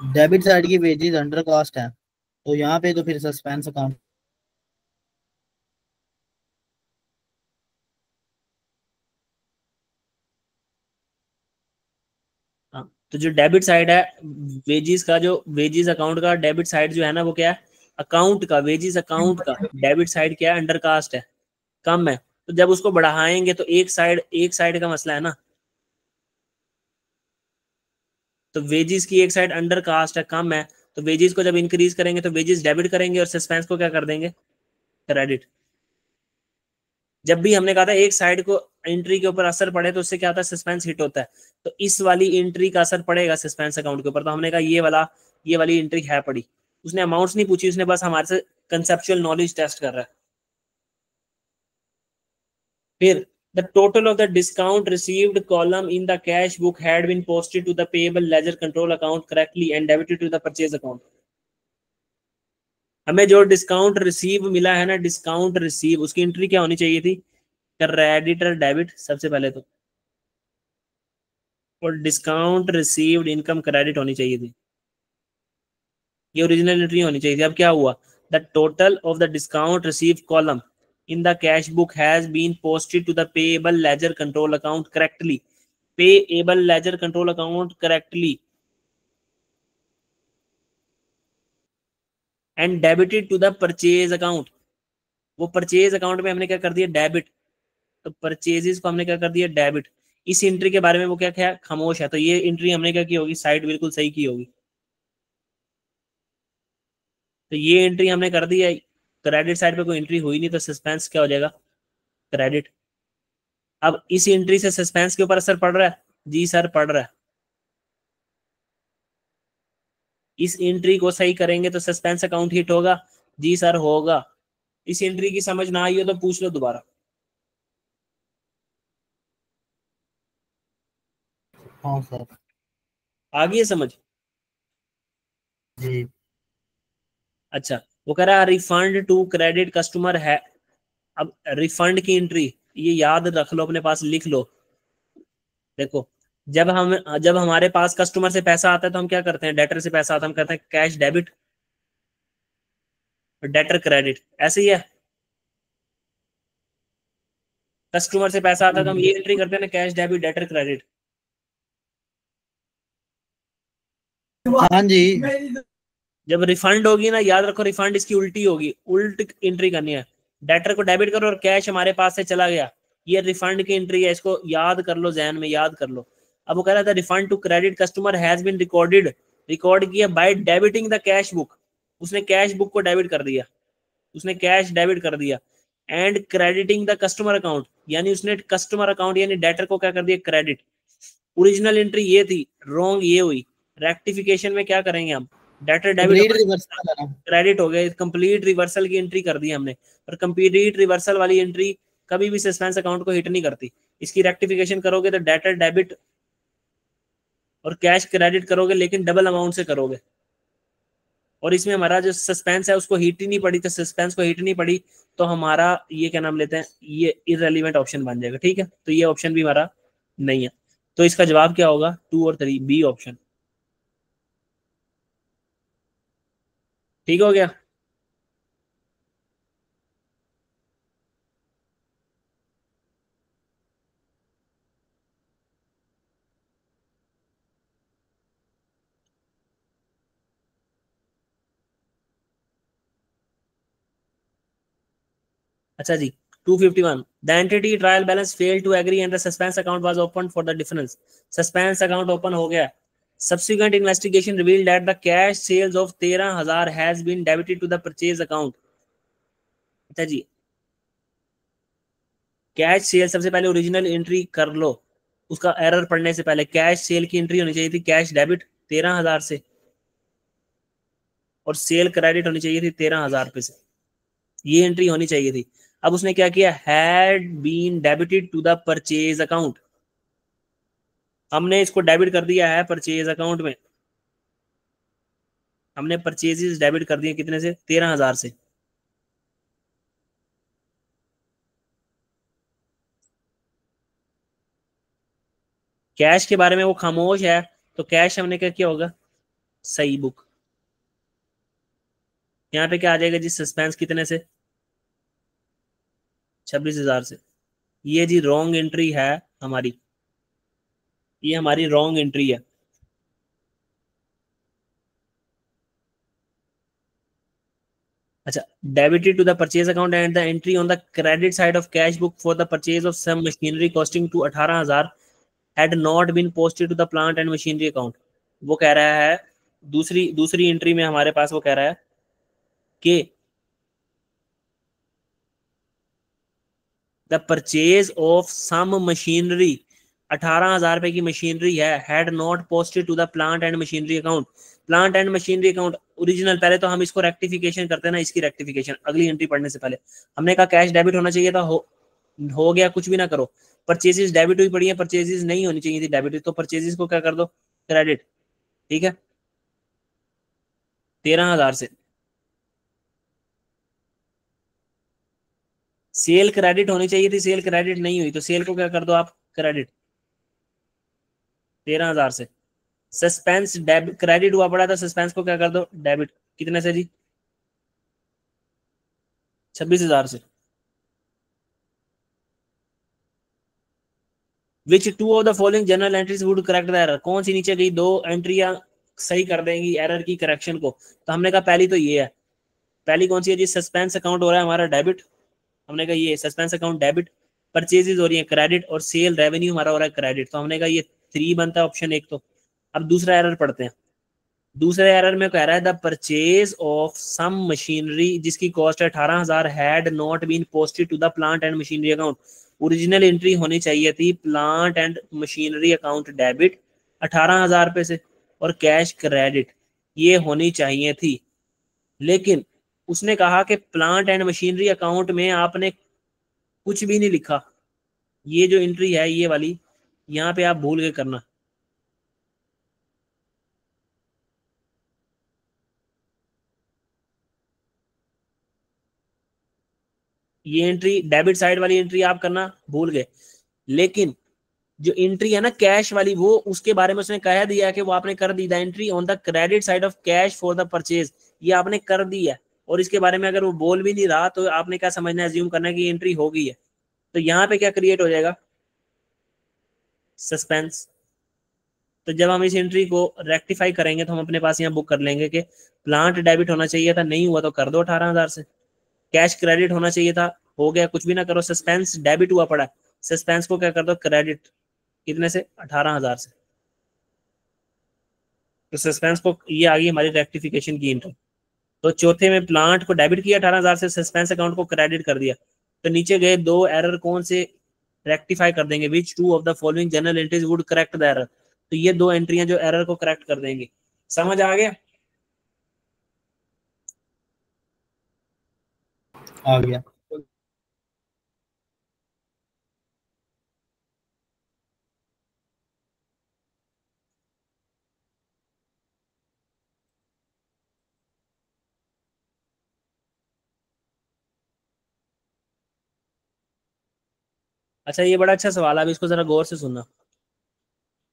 डेबिट साइड की वेजेस अंडर कॉस्ट है, तो यहाँ पे तो फिर सस्पेंस अकाउंट। तो जो डेबिट साइड है वेजिस का, जो वेजिस अकाउंट का डेबिट साइड जो है ना वो क्या है, अकाउंट का, वेजिस अकाउंट का डेबिट साइड क्या है, अंडर कास्ट है, कम है। तो जब उसको बढ़ाएंगे तो एक साइड का मसला है ना, तो वेजिस की एक साइड अंडर कास्ट है, कम है, तो वेजिस को जब इंक्रीज करेंगे तो वेजिस डेबिट करेंगे और सस्पेंस को क्या कर देंगे, क्रेडिट। जब भी हमने कहा था एक साइड को एंट्री के ऊपर असर पड़े तो उससे क्या होता है, सस्पेंस हिट होता है। तो इस वाली एंट्री का असर पड़ेगा सस्पेंस अकाउंट के ऊपर, तो हमने कहा ये वाली एंट्री है पड़ी। उसने अमाउंट्स नहीं पूछी, उसने बस हमारे से कंसेप्चुअल नॉलेज टेस्ट कर रहा है। फिर the total of the discount received column in the cash book had been posted to the payable ledger control account correctly and debited to the purchase account। हमें जो डिस्काउंट रिसीव मिला है ना, discount receive, उसकी entry क्या होनी चाहिए थी, क्रेडिट और डेबिट सबसे पहले तो, और डिस्काउंट रिसीव्ड इनकम क्रेडिट होनी चाहिए थी, ये ओरिजिनल एंट्री होनी चाहिए थी। अब क्या हुआ, the total of the discount receive column in the cash book has been posted to the payable ledger control account correctly, payable ledger control account correctly and debited to the purchase account. वो purchase account में हमने क्या कर दिया, debit, तो purchases को हमने क्या कर दिया, डेबिट। इस एंट्री के बारे में वो क्या क्या खामोश है, तो ये एंट्री हमने क्या की होगी, साइड बिल्कुल सही की होगी। तो ये एंट्री हमने कर दी है, क्रेडिट साइड पे कोई एंट्री हुई नहीं, तो सस्पेंस क्या हो जाएगा, क्रेडिट। अब इस एंट्री से सस्पेंस के ऊपर असर पड़ रहा है, जी सर पड़ रहा है। इस एंट्री को सही करेंगे तो सस्पेंस अकाउंट हिट होगा, जी सर होगा। इस एंट्री की समझ ना आई हो तो पूछ लो दोबारा। हाँ सर। आ गई है समझ? जी। अच्छा, वो कह रहा है रिफंड टू क्रेडिट कस्टमर है। अब रिफंड की एंट्री ये याद रख लो, अपने पास लिख लो। देखो, जब हमारे पास कस्टमर से पैसा आता है तो हम क्या करते हैं, डेटर से पैसा आता है हम करते हैं कैश डेबिट और डेटर क्रेडिट, ऐसे ही है। कस्टमर से पैसा आता है तो हम ये एंट्री करते हैं ना, कैश डेबिट डेटर क्रेडिट। हाँ जी। जब रिफंड होगी ना, याद रखो रिफंड इसकी उल्टी होगी, उल्ट एंट्री करनी है। डेटर को डेबिट करो और कैश हमारे पास से चला गया, ये रिफंड की एंट्री है, इसको याद कर लो, जहन में याद कर लो। अब वो कह रहा था refund to credit customer has been recorded, record किया by debiting the cash book, उसने कैश बुक को डेबिट कर दिया, उसने कैश डेबिट कर दिया, and crediting the customer account, यानी उसने कस्टमर अकाउंट यानी डेटर को क्या कर दिया, क्रेडिट। ओरिजिनल एंट्री ये थी, रॉन्ग ये हुई। रेक्टिफिकेशन में क्या करेंगे हम, डेटर डेबिट क्रेडिट हो गया, कंप्लीट रिवर्सल की एंट्री कर दी हमने। और कंप्लीट रिवर्सल वाली एंट्री कभी भी सस्पेंस अकाउंट को हिट नहीं करती। इसकी रेक्टिफिकेशन करोगे तो डेटर डेबिट और कैश क्रेडिट करोगे, लेकिन डबल अमाउंट से करोगे। और इसमें हमारा जो सस्पेंस है उसको हिट ही नहीं पड़ी, तो सस्पेंस को हिट नहीं पड़ी तो हमारा ये क्या नाम लेते हैं, ये इररेलेवेंट ऑप्शन बन जाएगा। ठीक है, तो ये ऑप्शन भी हमारा नहीं है। तो इसका जवाब क्या होगा, 2 और 3, बी ऑप्शन। ठीक हो गया। अच्छा जी, 251, the entity trial balance failed to agree and the suspense account was opened for the difference। suspense account open हो गया। subsequent investigation revealed that the cash sales of 13,000 has been debited to the purchase account। अच्छा जी, cash cell सबसे पहले original entry कर लो, उसका error पढ़ने से पहले कैश सेल की एंट्री होनी चाहिए थी, कैश डेबिट 13,000 से, और सेल क्रेडिट होनी चाहिए थी 13,000 रुपए से, ये एंट्री होनी चाहिए थी। अब उसने क्या किया, had been debited to the purchase account, हमने इसको डेबिट कर दिया है परचेज अकाउंट में, हमने परचेजेस डेबिट कर दिए कितने से, 13,000 से। कैश के बारे में वो खामोश है, तो कैश हमने क्या किया होगा, सही बुक। यहाँ पे क्या आ जाएगा जी, सस्पेंस कितने से, 26,000 से। ये जी रॉन्ग एंट्री है हमारी, ये हमारी रॉन्ग एंट्री है। अच्छा, debited to the purchase account and the entry on the credit side of cash book for the purchase of some machinery costing to 18,000 had not been posted to the plant and machinery account. वो कह रहा है दूसरी दूसरी entry में हमारे पास वो कह रहा है कि the purchase of some machinery, 18,000 रुपए की मशीनरी है, had not posted to the plant and machinery account. Plant and machinery account original, पहले तो हम इसको रेक्टिफिकेशन करते हैं ना, इसकी रेक्टिफिकेशन अगली एंट्री पढ़ने से पहले हमने कहा कैश डेबिट होना चाहिए था, हो गया, कुछ भी ना करो। परचेजेस डेबिट हुई पड़ी है, परचेजेस नहीं होनी चाहिए थी डेबिट, तो परचेजेस को क्या कर दो, क्रेडिट। ठीक है, 13,000 से सेल क्रेडिट होनी चाहिए थी, सेल क्रेडिट नहीं हुई, तो सेल को क्या कर दो आप, क्रेडिट 13,000 से। सस्पेंस डेबिट क्रेडिट हुआ पड़ा था, सस्पेंस को क्या कर दो, डेबिट। कितने से जी, 26,000 से। Which two of the following journal entries would correct the error, कौन सी नीचे गई दो एंट्रियां सही कर देंगी एरर की करेक्शन को। तो हमने कहा पहली तो ये है, पहली कौन सी है जी, सस्पेंस अकाउंट हो रहा है हमारा डेबिट, हमने कहा ये सस्पेंस अकाउंट डेबिट, परचेजेज हो रही है क्रेडिट, और सेल रेवेन्यू हमारा हो रहा है क्रेडिट, तो हमने कहा ये 3 बनता है ऑप्शन एक तो। अब दूसरा एरर पढ़ते हैं। दूसरे एरर में कह रहा है the purchase of some machinery जिसकी कॉस्ट है 18,000 had not been posted to the plant and machinery account. Original entry होनी चाहिए थी plant and machinery account debit 18,000 रुपए से, और कैश क्रेडिट ये होनी चाहिए थी। लेकिन उसने कहा कि प्लांट एंड मशीनरी अकाउंट में आपने कुछ भी नहीं लिखा। ये जो एंट्री है ये वाली, यहाँ पे आप भूल के करना। ये एंट्री डेबिट साइड वाली एंट्री आप करना भूल गए, लेकिन जो एंट्री है ना कैश वाली, वो उसके बारे में उसने कह दिया कि वो आपने कर दी, the entry on the credit side of cash for the purchase, ये आपने कर दी है। और इसके बारे में अगर वो बोल भी नहीं रहा तो आपने क्या समझना है, अज्यूम करना है कि एंट्री हो गई है। तो यहाँ पे क्या क्रिएट हो जाएगा, सस्पेंस। तो जब हम इस एंट्री को रेक्टिफाई करेंगे तो हम अपने पास यहाँ बुक कर लेंगे कि प्लांट डेबिट होना चाहिए था, नहीं हुआ तो कर दो 18,000 से। कैश क्रेडिट होना चाहिए था, हो गया, कुछ भी ना करो। सस्पेंस डेबिट हुआ पड़ा, सस्पेंस को क्या कर दो, क्रेडिट। कितने से, 18,000 से। तो सस्पेंस को, ये आ गई हमारी रेक्टिफिकेशन की एंट्री। तो चौथे में प्लांट को डेबिट किया 18,000 से, सस्पेंस अकाउंट को क्रेडिट कर दिया। तो नीचे गए दो एरर कौन से रेक्टिफाई कर देंगे, which two of the following journal entries would correct the error. तो ये दो एंट्रियां जो एरर को करेक्ट कर देंगे। समझ आ गया, आ गया। अच्छा ये बड़ा अच्छा सवाल है, अब इसको जरा गौर से सुनना।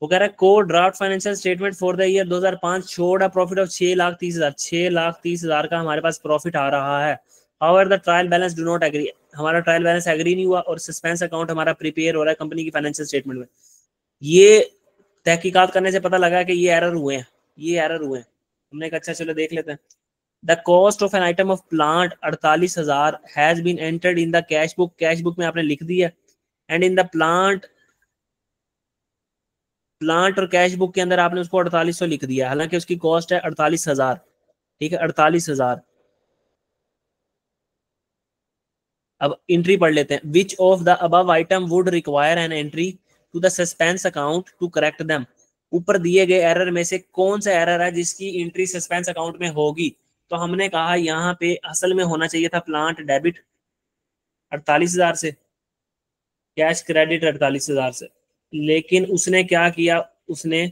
वो कह रहा है code draft financial statement for the year 2005 showed a profit of 6,30,000, 6,30,000 का हमारे पास प्रॉफिट आ रहा है। However the trial balance do not agree, हमारा ट्रायल बैलेंस एग्री नहीं हुआ, और सस्पेंस अकाउंट हमारा प्रिपेयर हो रहा है कंपनी की फाइनेंशियल स्टेटमेंट में। ये तहकीकात करने से पता लगा कि ये एरर हुए हैं, ये एरर हुए हैं। हमने कहा अच्छा चलो देख लेते हैं। The cost of an item of plant 48,000 has been entered in the cash book, cash book में आपने लिख दिया, एंड इन द प्लांट और कैश बुक के अंदर आपने उसको 4800 लिख दिया, हालांकि उसकी कॉस्ट है 48,000। ठीक है, 48,000। अब एंट्री पढ़ लेते हैं। Which of the above item would require an entry to the suspense account to correct them. ऊपर दिए गए एरर में से कौन सा एरर है जिसकी एंट्री सस्पेंस अकाउंट में होगी। तो हमने कहा यहाँ पे असल में होना चाहिए था प्लांट डेबिट 48,000 से, कैश क्रेडिट 48,000 से। लेकिन उसने क्या किया, उसने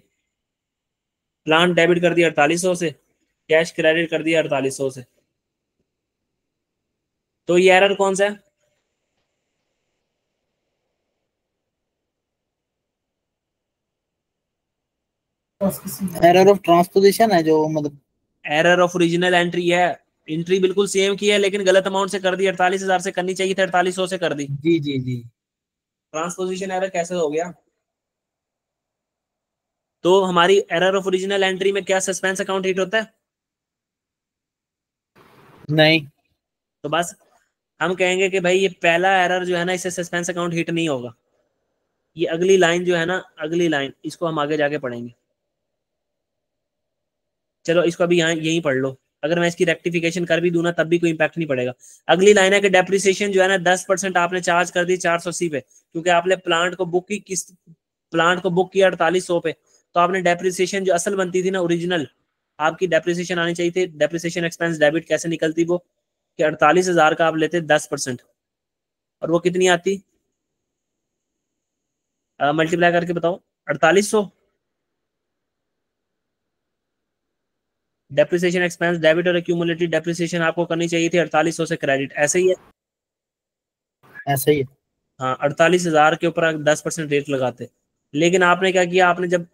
प्लांट डेबिट कर दिया 4800 से, कैश क्रेडिट कर दिया 4800 से। तो ये एरर कौन सा है, एरर ऑफ ट्रांसपोजिशन है जो मतलब, एरर ऑफ ओरिजिनल एंट्री है। एंट्री बिल्कुल सेम की है लेकिन गलत अमाउंट से कर दी, 48,000 से करनी चाहिए थी, 4800 से कर दी। जी जी जी। ट्रांसपोजिशन एरर कैसे हो गया। तो हमारी एरर ऑफ ओरिजिनल एंट्री में क्या सस्पेंस अकाउंट हिट होता है, नहीं। तो बस हम कहेंगे कि भाई ये पहला एरर जो है ना, इससे सस्पेंस अकाउंट हिट नहीं होगा। ये अगली लाइन जो है ना, अगली लाइन, इसको हम आगे जाके पढ़ेंगे। चलो इसको अभी यहाँ यहीं पढ़ लो। अगर मैं इसकी रेक्टिफिकेशन कर भी दूं ना, तब भी कोई इंपैक्ट नहीं पड़ेगा। अगली लाइन है कि डेप्रिसिएशन जो है ना 10% आपने चार्ज कर दी 480 पे, क्योंकि आपने प्लांट को बुक की, किस प्लांट को बुक किया 4800 पे, तो आपने डेप्रिसिएशन जो असल बनती थी ना ओरिजिनल, आपकी डेप्रिसिएशन आनी चाहिए थी। डेप्रिसिएशन एक्सपेंस डेबिट कैसे निकलती वो, कि 48,000 का आप लेते 10%, और वो कितनी आती, मल्टीप्लाई करके बताओ। 4800 डेप्रिसिएशन एक्सपेंस डेबिट और एक्यूमुलेटेड डेप्रिसिएशन आपको करनी चाहिए थी 4800 से क्रेडिट, ऐसे ही है। ऐसा ही है। हाँ, 48,000 के ऊपर 10% रेट लगाते। लेकिन आपने क्या किया, आपने जब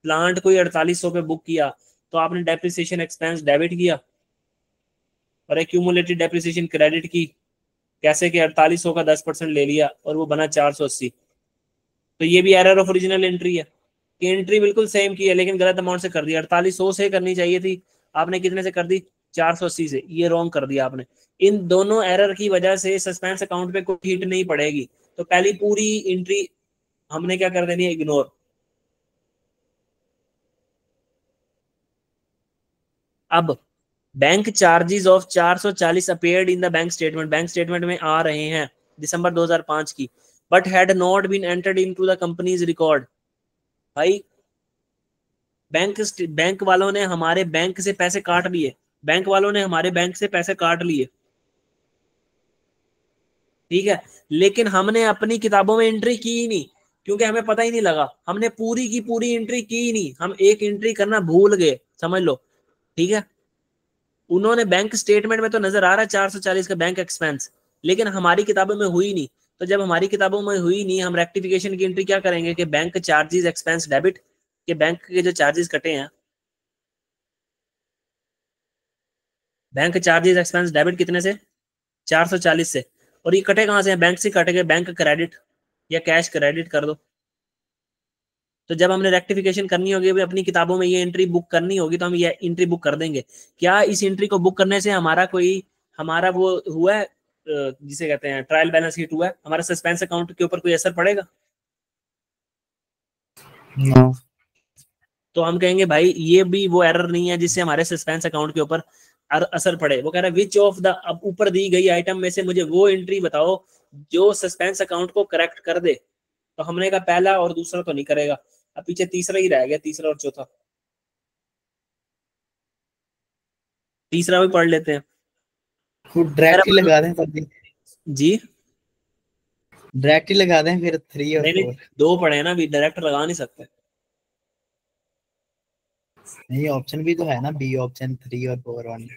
प्लांट को ही 4800 पे बुक किया, तो आपने डेप्रिसिएशन एक्सपेंस डेबिट किया और एक्यूमुलेटेड डेप्रिसिएशन क्रेडिट की। कैसे कि 4800 का 10% ले लिया और वो बना 480। तो ये भी एरर ऑफ ओरिजिनल एंट्री है कि एंट्री बिल्कुल सेम की है लेकिन गलत अमाउंट से कर दिया। 4800 से करनी चाहिए थी, आपने कितने से कर दी, 480 से। ये रॉन्ग कर दिया आपने। इन दोनों एरर की वजह से सस्पेंस अकाउंट पे कोई हिट नहीं पड़ेगी। तो पहली पूरी एंट्री हमने क्या कर देनी है, इग्नोर। अब bank charges of 440 appeared in the bank statement, bank statement में आ रहे हैं दिसंबर 2005 की, but had not been entered into the company's record. भाई बैंक वालों ने हमारे बैंक से पैसे काट लिए, बैंक वालों ने हमारे बैंक से पैसे काट लिए, ठीक है, लेकिन हमने अपनी किताबों में एंट्री की ही नहीं, क्योंकि हमें पता ही नहीं लगा। हमने पूरी की पूरी एंट्री की ही नहीं, हम एक एंट्री करना भूल गए, समझ लो, ठीक है। उन्होंने बैंक स्टेटमेंट में तो नजर आ रहा है 440 का बैंक एक्सपेंस, लेकिन हमारी किताबों में हुई नहीं। तो जब हमारी किताबों में हुई नहीं, हम रेक्टिफिकेशन की एंट्री क्या करेंगे कि बैंक चार्जेस एक्सपेंस डेबिट, के बैंक के जो चार्जेस कटे हैं, बैंक चार्जेस एक्सपेंस डेबिट कितने से, 440 से। और ये कटे कहाँ से हैं, बैंक से कटे गए, बैंक क्रेडिट या कैश क्रेडिट कर दो। तो जब हमने रेक्टिफिकेशन करनी होगी, अपनी किताबों में ये एंट्री बुक करनी होगी, तो हम ये एंट्री बुक कर देंगे। क्या इस एंट्री को बुक करने से हमारा कोई, हमारा वो हुआ है जिसे कहते हैं ट्रायल बैलेंस शीट हुआ है, हमारा सस्पेंस अकाउंट के ऊपर कोई असर पड़ेगा? No. तो हम कहेंगे भाई ये भी वो एरर नहीं है जिससे हमारे सस्पेंस अकाउंट के ऊपर असर पड़े। वो कह रहा है विच ऑफ द, अब ऊपर दी गई आइटम में से मुझे वो एंट्री बताओ जो सस्पेंस अकाउंट को करेक्ट कर दे। तो हमने कहा पहला और दूसरा तो नहीं करेगा, अब पीछे तीसरा ही रह गया, तीसरा और चौथा। तीसरा भी पढ़ लेते हैं। तो डायरेक्ट ही लगा दें तब भी, जी डायरेक्ट ही लगा दें फिर 3 और नहीं नहीं, 4। दो पढ़े हैं ना, अभी डायरेक्ट लगा नहीं सकते। नहीं ऑप्शन भी तो है ना, बी ऑप्शन 3 और 4 1।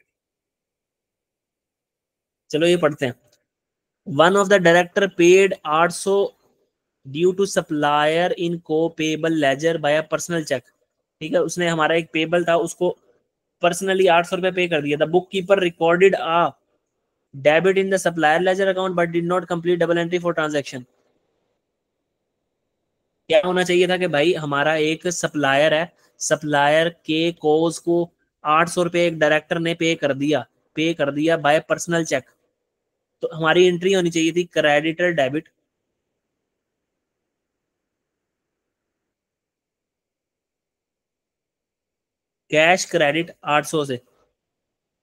चलो ये पढ़ते हैं। One of the director paid 800 due to supplier in को payable ledger by personal cheque. ठीक है, उसने हमारा एक पेबल था, उसको पर्सनली 800 रुपए पे कर दिया था। Book keeper recorded a debit in the supplier ledger account but did not complete double entry for transaction. क्या होना चाहिए था कि भाई हमारा एक सप्लायर है, सप्लायर के कोज को 800 रुपए एक डायरेक्टर ने पे कर दिया बाय पर्सनल चेक। तो हमारी एंट्री होनी चाहिए थी क्रेडिटर डेबिट, कैश क्रेडिट 800 से।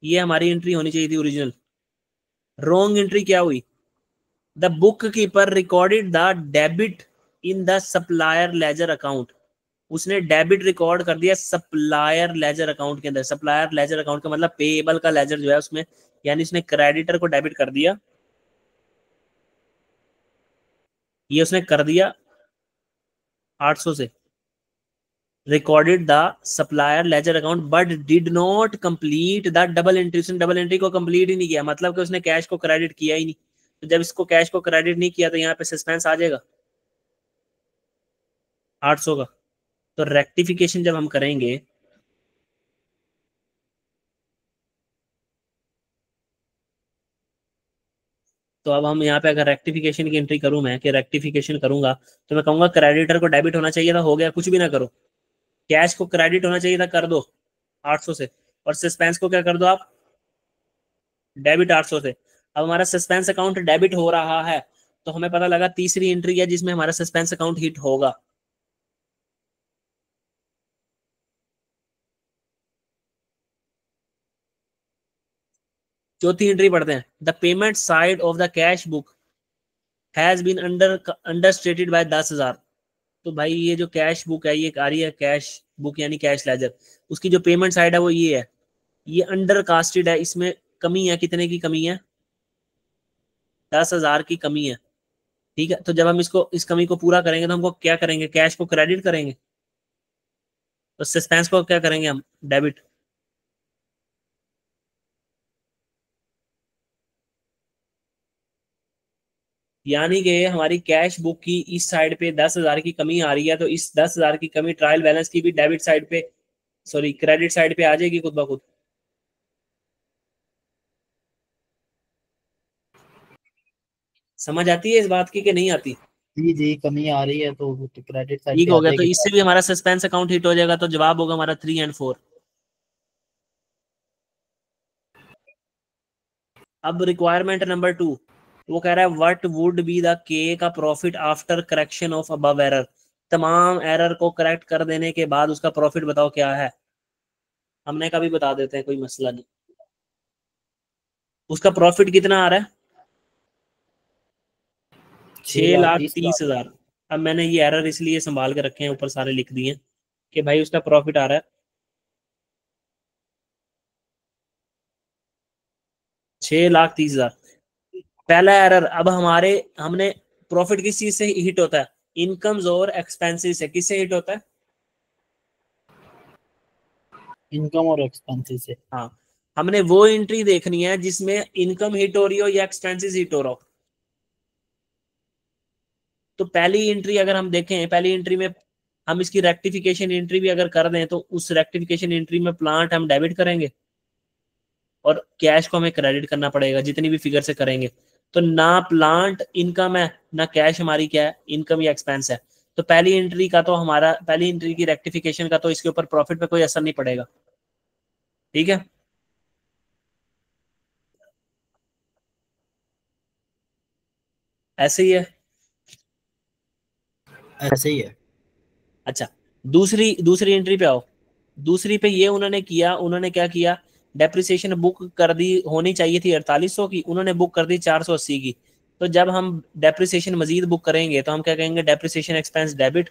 ये हमारी एंट्री होनी चाहिए थी ओरिजिनल। रॉन्ग एंट्री क्या हुई, the book keeper recorded the debit in the supplier ledger account. उसने डेबिट रिकॉर्ड कर दिया सप्लायर लेजर अकाउंट के अंदर। सप्लायर लेजर अकाउंट का मतलब पेएबल का लेजर जो है उसमें, यानी उसने क्रेडिटर को डेबिट कर दिया, ये उसने कर दिया 800 से। Recorded the supplier ledger account but did not complete the double entry. उसने डबल एंट्री को कंप्लीट ही नहीं किया, मतलब कि उसने कैश को क्रेडिट किया ही नहीं। तो जब इसको कैश को क्रेडिट नहीं किया तो यहाँ पे सस्पेंस आ जाएगा 800 का। तो रेक्टिफिकेशन जब हम करेंगे, तो अब हम यहाँ पे अगर रेक्टिफिकेशन की एंट्री करूं, मैं कि रेक्टिफिकेशन करूंगा, तो मैं कहूंगा क्रेडिटर को डेबिट होना चाहिए था, हो गया, कुछ भी ना करो। कैश को क्रेडिट होना चाहिए था, कर दो 800 से। और सस्पेंस को क्या कर दो आप, डेबिट 800 से। अब हमारा सस्पेंस अकाउंट डेबिट हो रहा है, तो हमें पता लगा तीसरी एंट्री है जिसमें हमारा सस्पेंस अकाउंट हिट होगा। चौथी एंट्री पढ़ते हैं। The payment side of the cash book has been under stated by 10,000। तो भाई ये जो कैश बुक है ये आ रही है कैश बुक यानी कैश लेजर, उसकी जो पेमेंट साइड है वो ये है, ये अंडर कास्टेड है, इसमें कमी है। कितने की कमी है? 10,000 की कमी है। ठीक है, तो जब हम इसको इस कमी को पूरा करेंगे तो हमको क्या करेंगे? कैश को क्रेडिट करेंगे, तो सस्पेंस को क्या करेंगे हम? डेबिट। यानी कि हमारी कैश बुक की इस साइड पे 10,000 की कमी आ रही है, तो इस 10,000 की कमी ट्रायल बैलेंस की भी डेबिट साइड पे, सॉरी क्रेडिट साइड पे आ जाएगी खुद ब खुद। समझ आती है इस बात की कि नहीं आती? जी जी, कमी आ रही है तो क्रेडिट साइड ठीक पे आ हो गया, तो जाएगी। इससे भी हमारा सस्पेंस अकाउंट हिट हो जाएगा, तो जवाब होगा हमारा 3 एंड 4। अब रिक्वायरमेंट नंबर 2, वो कह रहा है व्हाट वुड बी द के का profit after correction of above error. तमाम एरर को करेक्ट कर देने के बाद उसका प्रॉफिट बताओ क्या है। हमने कभी बता देते हैं, कोई मसला नहीं। उसका प्रॉफिट कितना आ रहा है? छह छह लाख लाख तीस तीस हजार हजार अब मैंने ये एरर इसलिए संभाल के रखे हैं, ऊपर सारे लिख दिए कि भाई उसका प्रॉफिट आ रहा है 6,30,000। पहला एरर। अब हमारे हमने प्रॉफिट किस चीज से हिट होता है? इनकम्स और एक्सपेंसेस से। किससे हिट होता है? इनकम और एक्सपेंसेस से। हाँ, हमने वो एंट्री देखनी है जिसमें इनकम हिट हो रही हो या एक्सपेंसेस हिट हो रहा हो। तो पहली एंट्री अगर हम देखें, पहली एंट्री में हम इसकी रेक्टिफिकेशन एंट्री भी अगर कर दें, तो उस रेक्टिफिकेशन एंट्री में प्लांट हम डेबिट करेंगे और कैश को हमें क्रेडिट करना पड़ेगा जितनी भी फिगर से करेंगे। तो ना प्लांट इनकम है ना कैश हमारी क्या है, इनकम या एक्सपेंस है। तो पहली एंट्री का तो हमारा, पहली एंट्री की रेक्टिफिकेशन का तो इसके ऊपर प्रॉफिट पे कोई असर नहीं पड़ेगा। ठीक है, ऐसे ही है। ऐसे ही है। अच्छा, दूसरी दूसरी एंट्री पे आओ। दूसरी पे ये उन्होंने किया, उन्होंने क्या किया? डेप्रिसिएशन बुक कर दी, होनी चाहिए थी 4800 की, उन्होंने बुक कर दी 480 की। तो जब हम डेप्रिसिएशन मजीद बुक करेंगे तो हम क्या कहेंगे? डेप्रिसिएशन एक्सपेंस डेबिट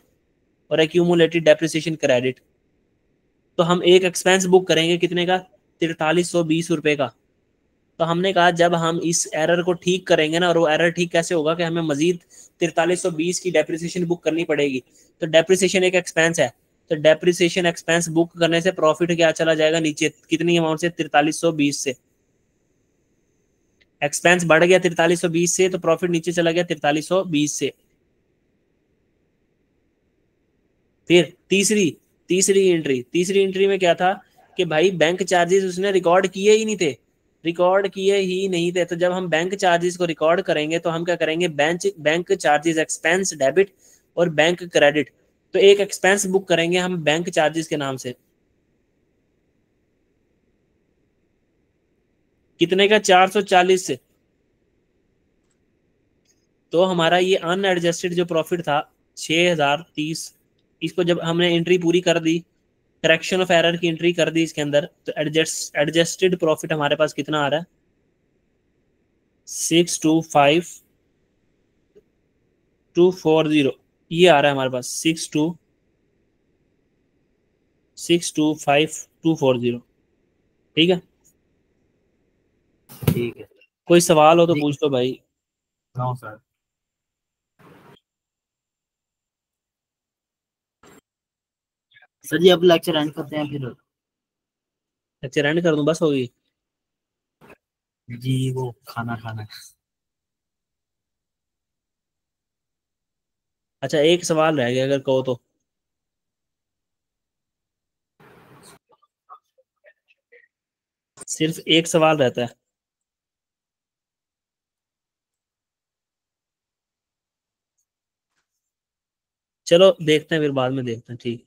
और एक्यूमुलेटेड डेप्रिसिएशन क्रेडिट। तो हम एक एक्सपेंस बुक करेंगे कितने का? 4320 रुपए का। तो हमने कहा जब हम इस एरर को ठीक करेंगे ना, और वो एरर ठीक कैसे होगा कि हमें मजीद 4320 की डेप्रिसिएशन बुक करनी पड़ेगी। तो डेप्रिसिएशन एक एक्सपेंस है, तो डेप्रिसिएशन एक्सपेंस बुक करने से प्रॉफिट क्या चला जाएगा नीचे? कितनी अमाउंट से? 4320 से। एक्सपेंस बढ़ गया 4320 से, तो प्रॉफिट नीचे चला गया 4320 से। फिर तीसरी एंट्री में क्या था कि भाई बैंक चार्जेस उसने रिकॉर्ड किए ही नहीं थे, रिकॉर्ड किए ही नहीं थे। तो जब हम बैंक चार्जेस को रिकॉर्ड करेंगे तो हम क्या करेंगे? बैंक चार्जेस एक्सपेंस डेबिट और बैंक क्रेडिट। तो एक एक्सपेंस बुक करेंगे हम बैंक चार्जेस के नाम से, कितने का? 440 से। तो हमारा ये अनएडजस्टेड जो प्रॉफिट था 6,030, इसको जब हमने एंट्री पूरी कर दी, करेक्शन ऑफ एरर की एंट्री कर दी इसके अंदर, तो एडजस्टेड प्रॉफिट हमारे पास कितना आ रहा है? 625,240। ये आ रहा है हमारे पास 625,240। ठीक है, ठीक है। कोई सवाल हो तो जी। पूछ लो भाई। हाँ सर। सर जी अब लेक्चर एंड करते हैं फिर। अच्छा, एंड कर दूं? बस होगी। जी वो खाना खाना है। अच्छा, एक सवाल रह गया अगर कहो तो। सिर्फ एक सवाल रहता है। चलो देखते हैं, फिर बाद में देखते हैं। ठीक।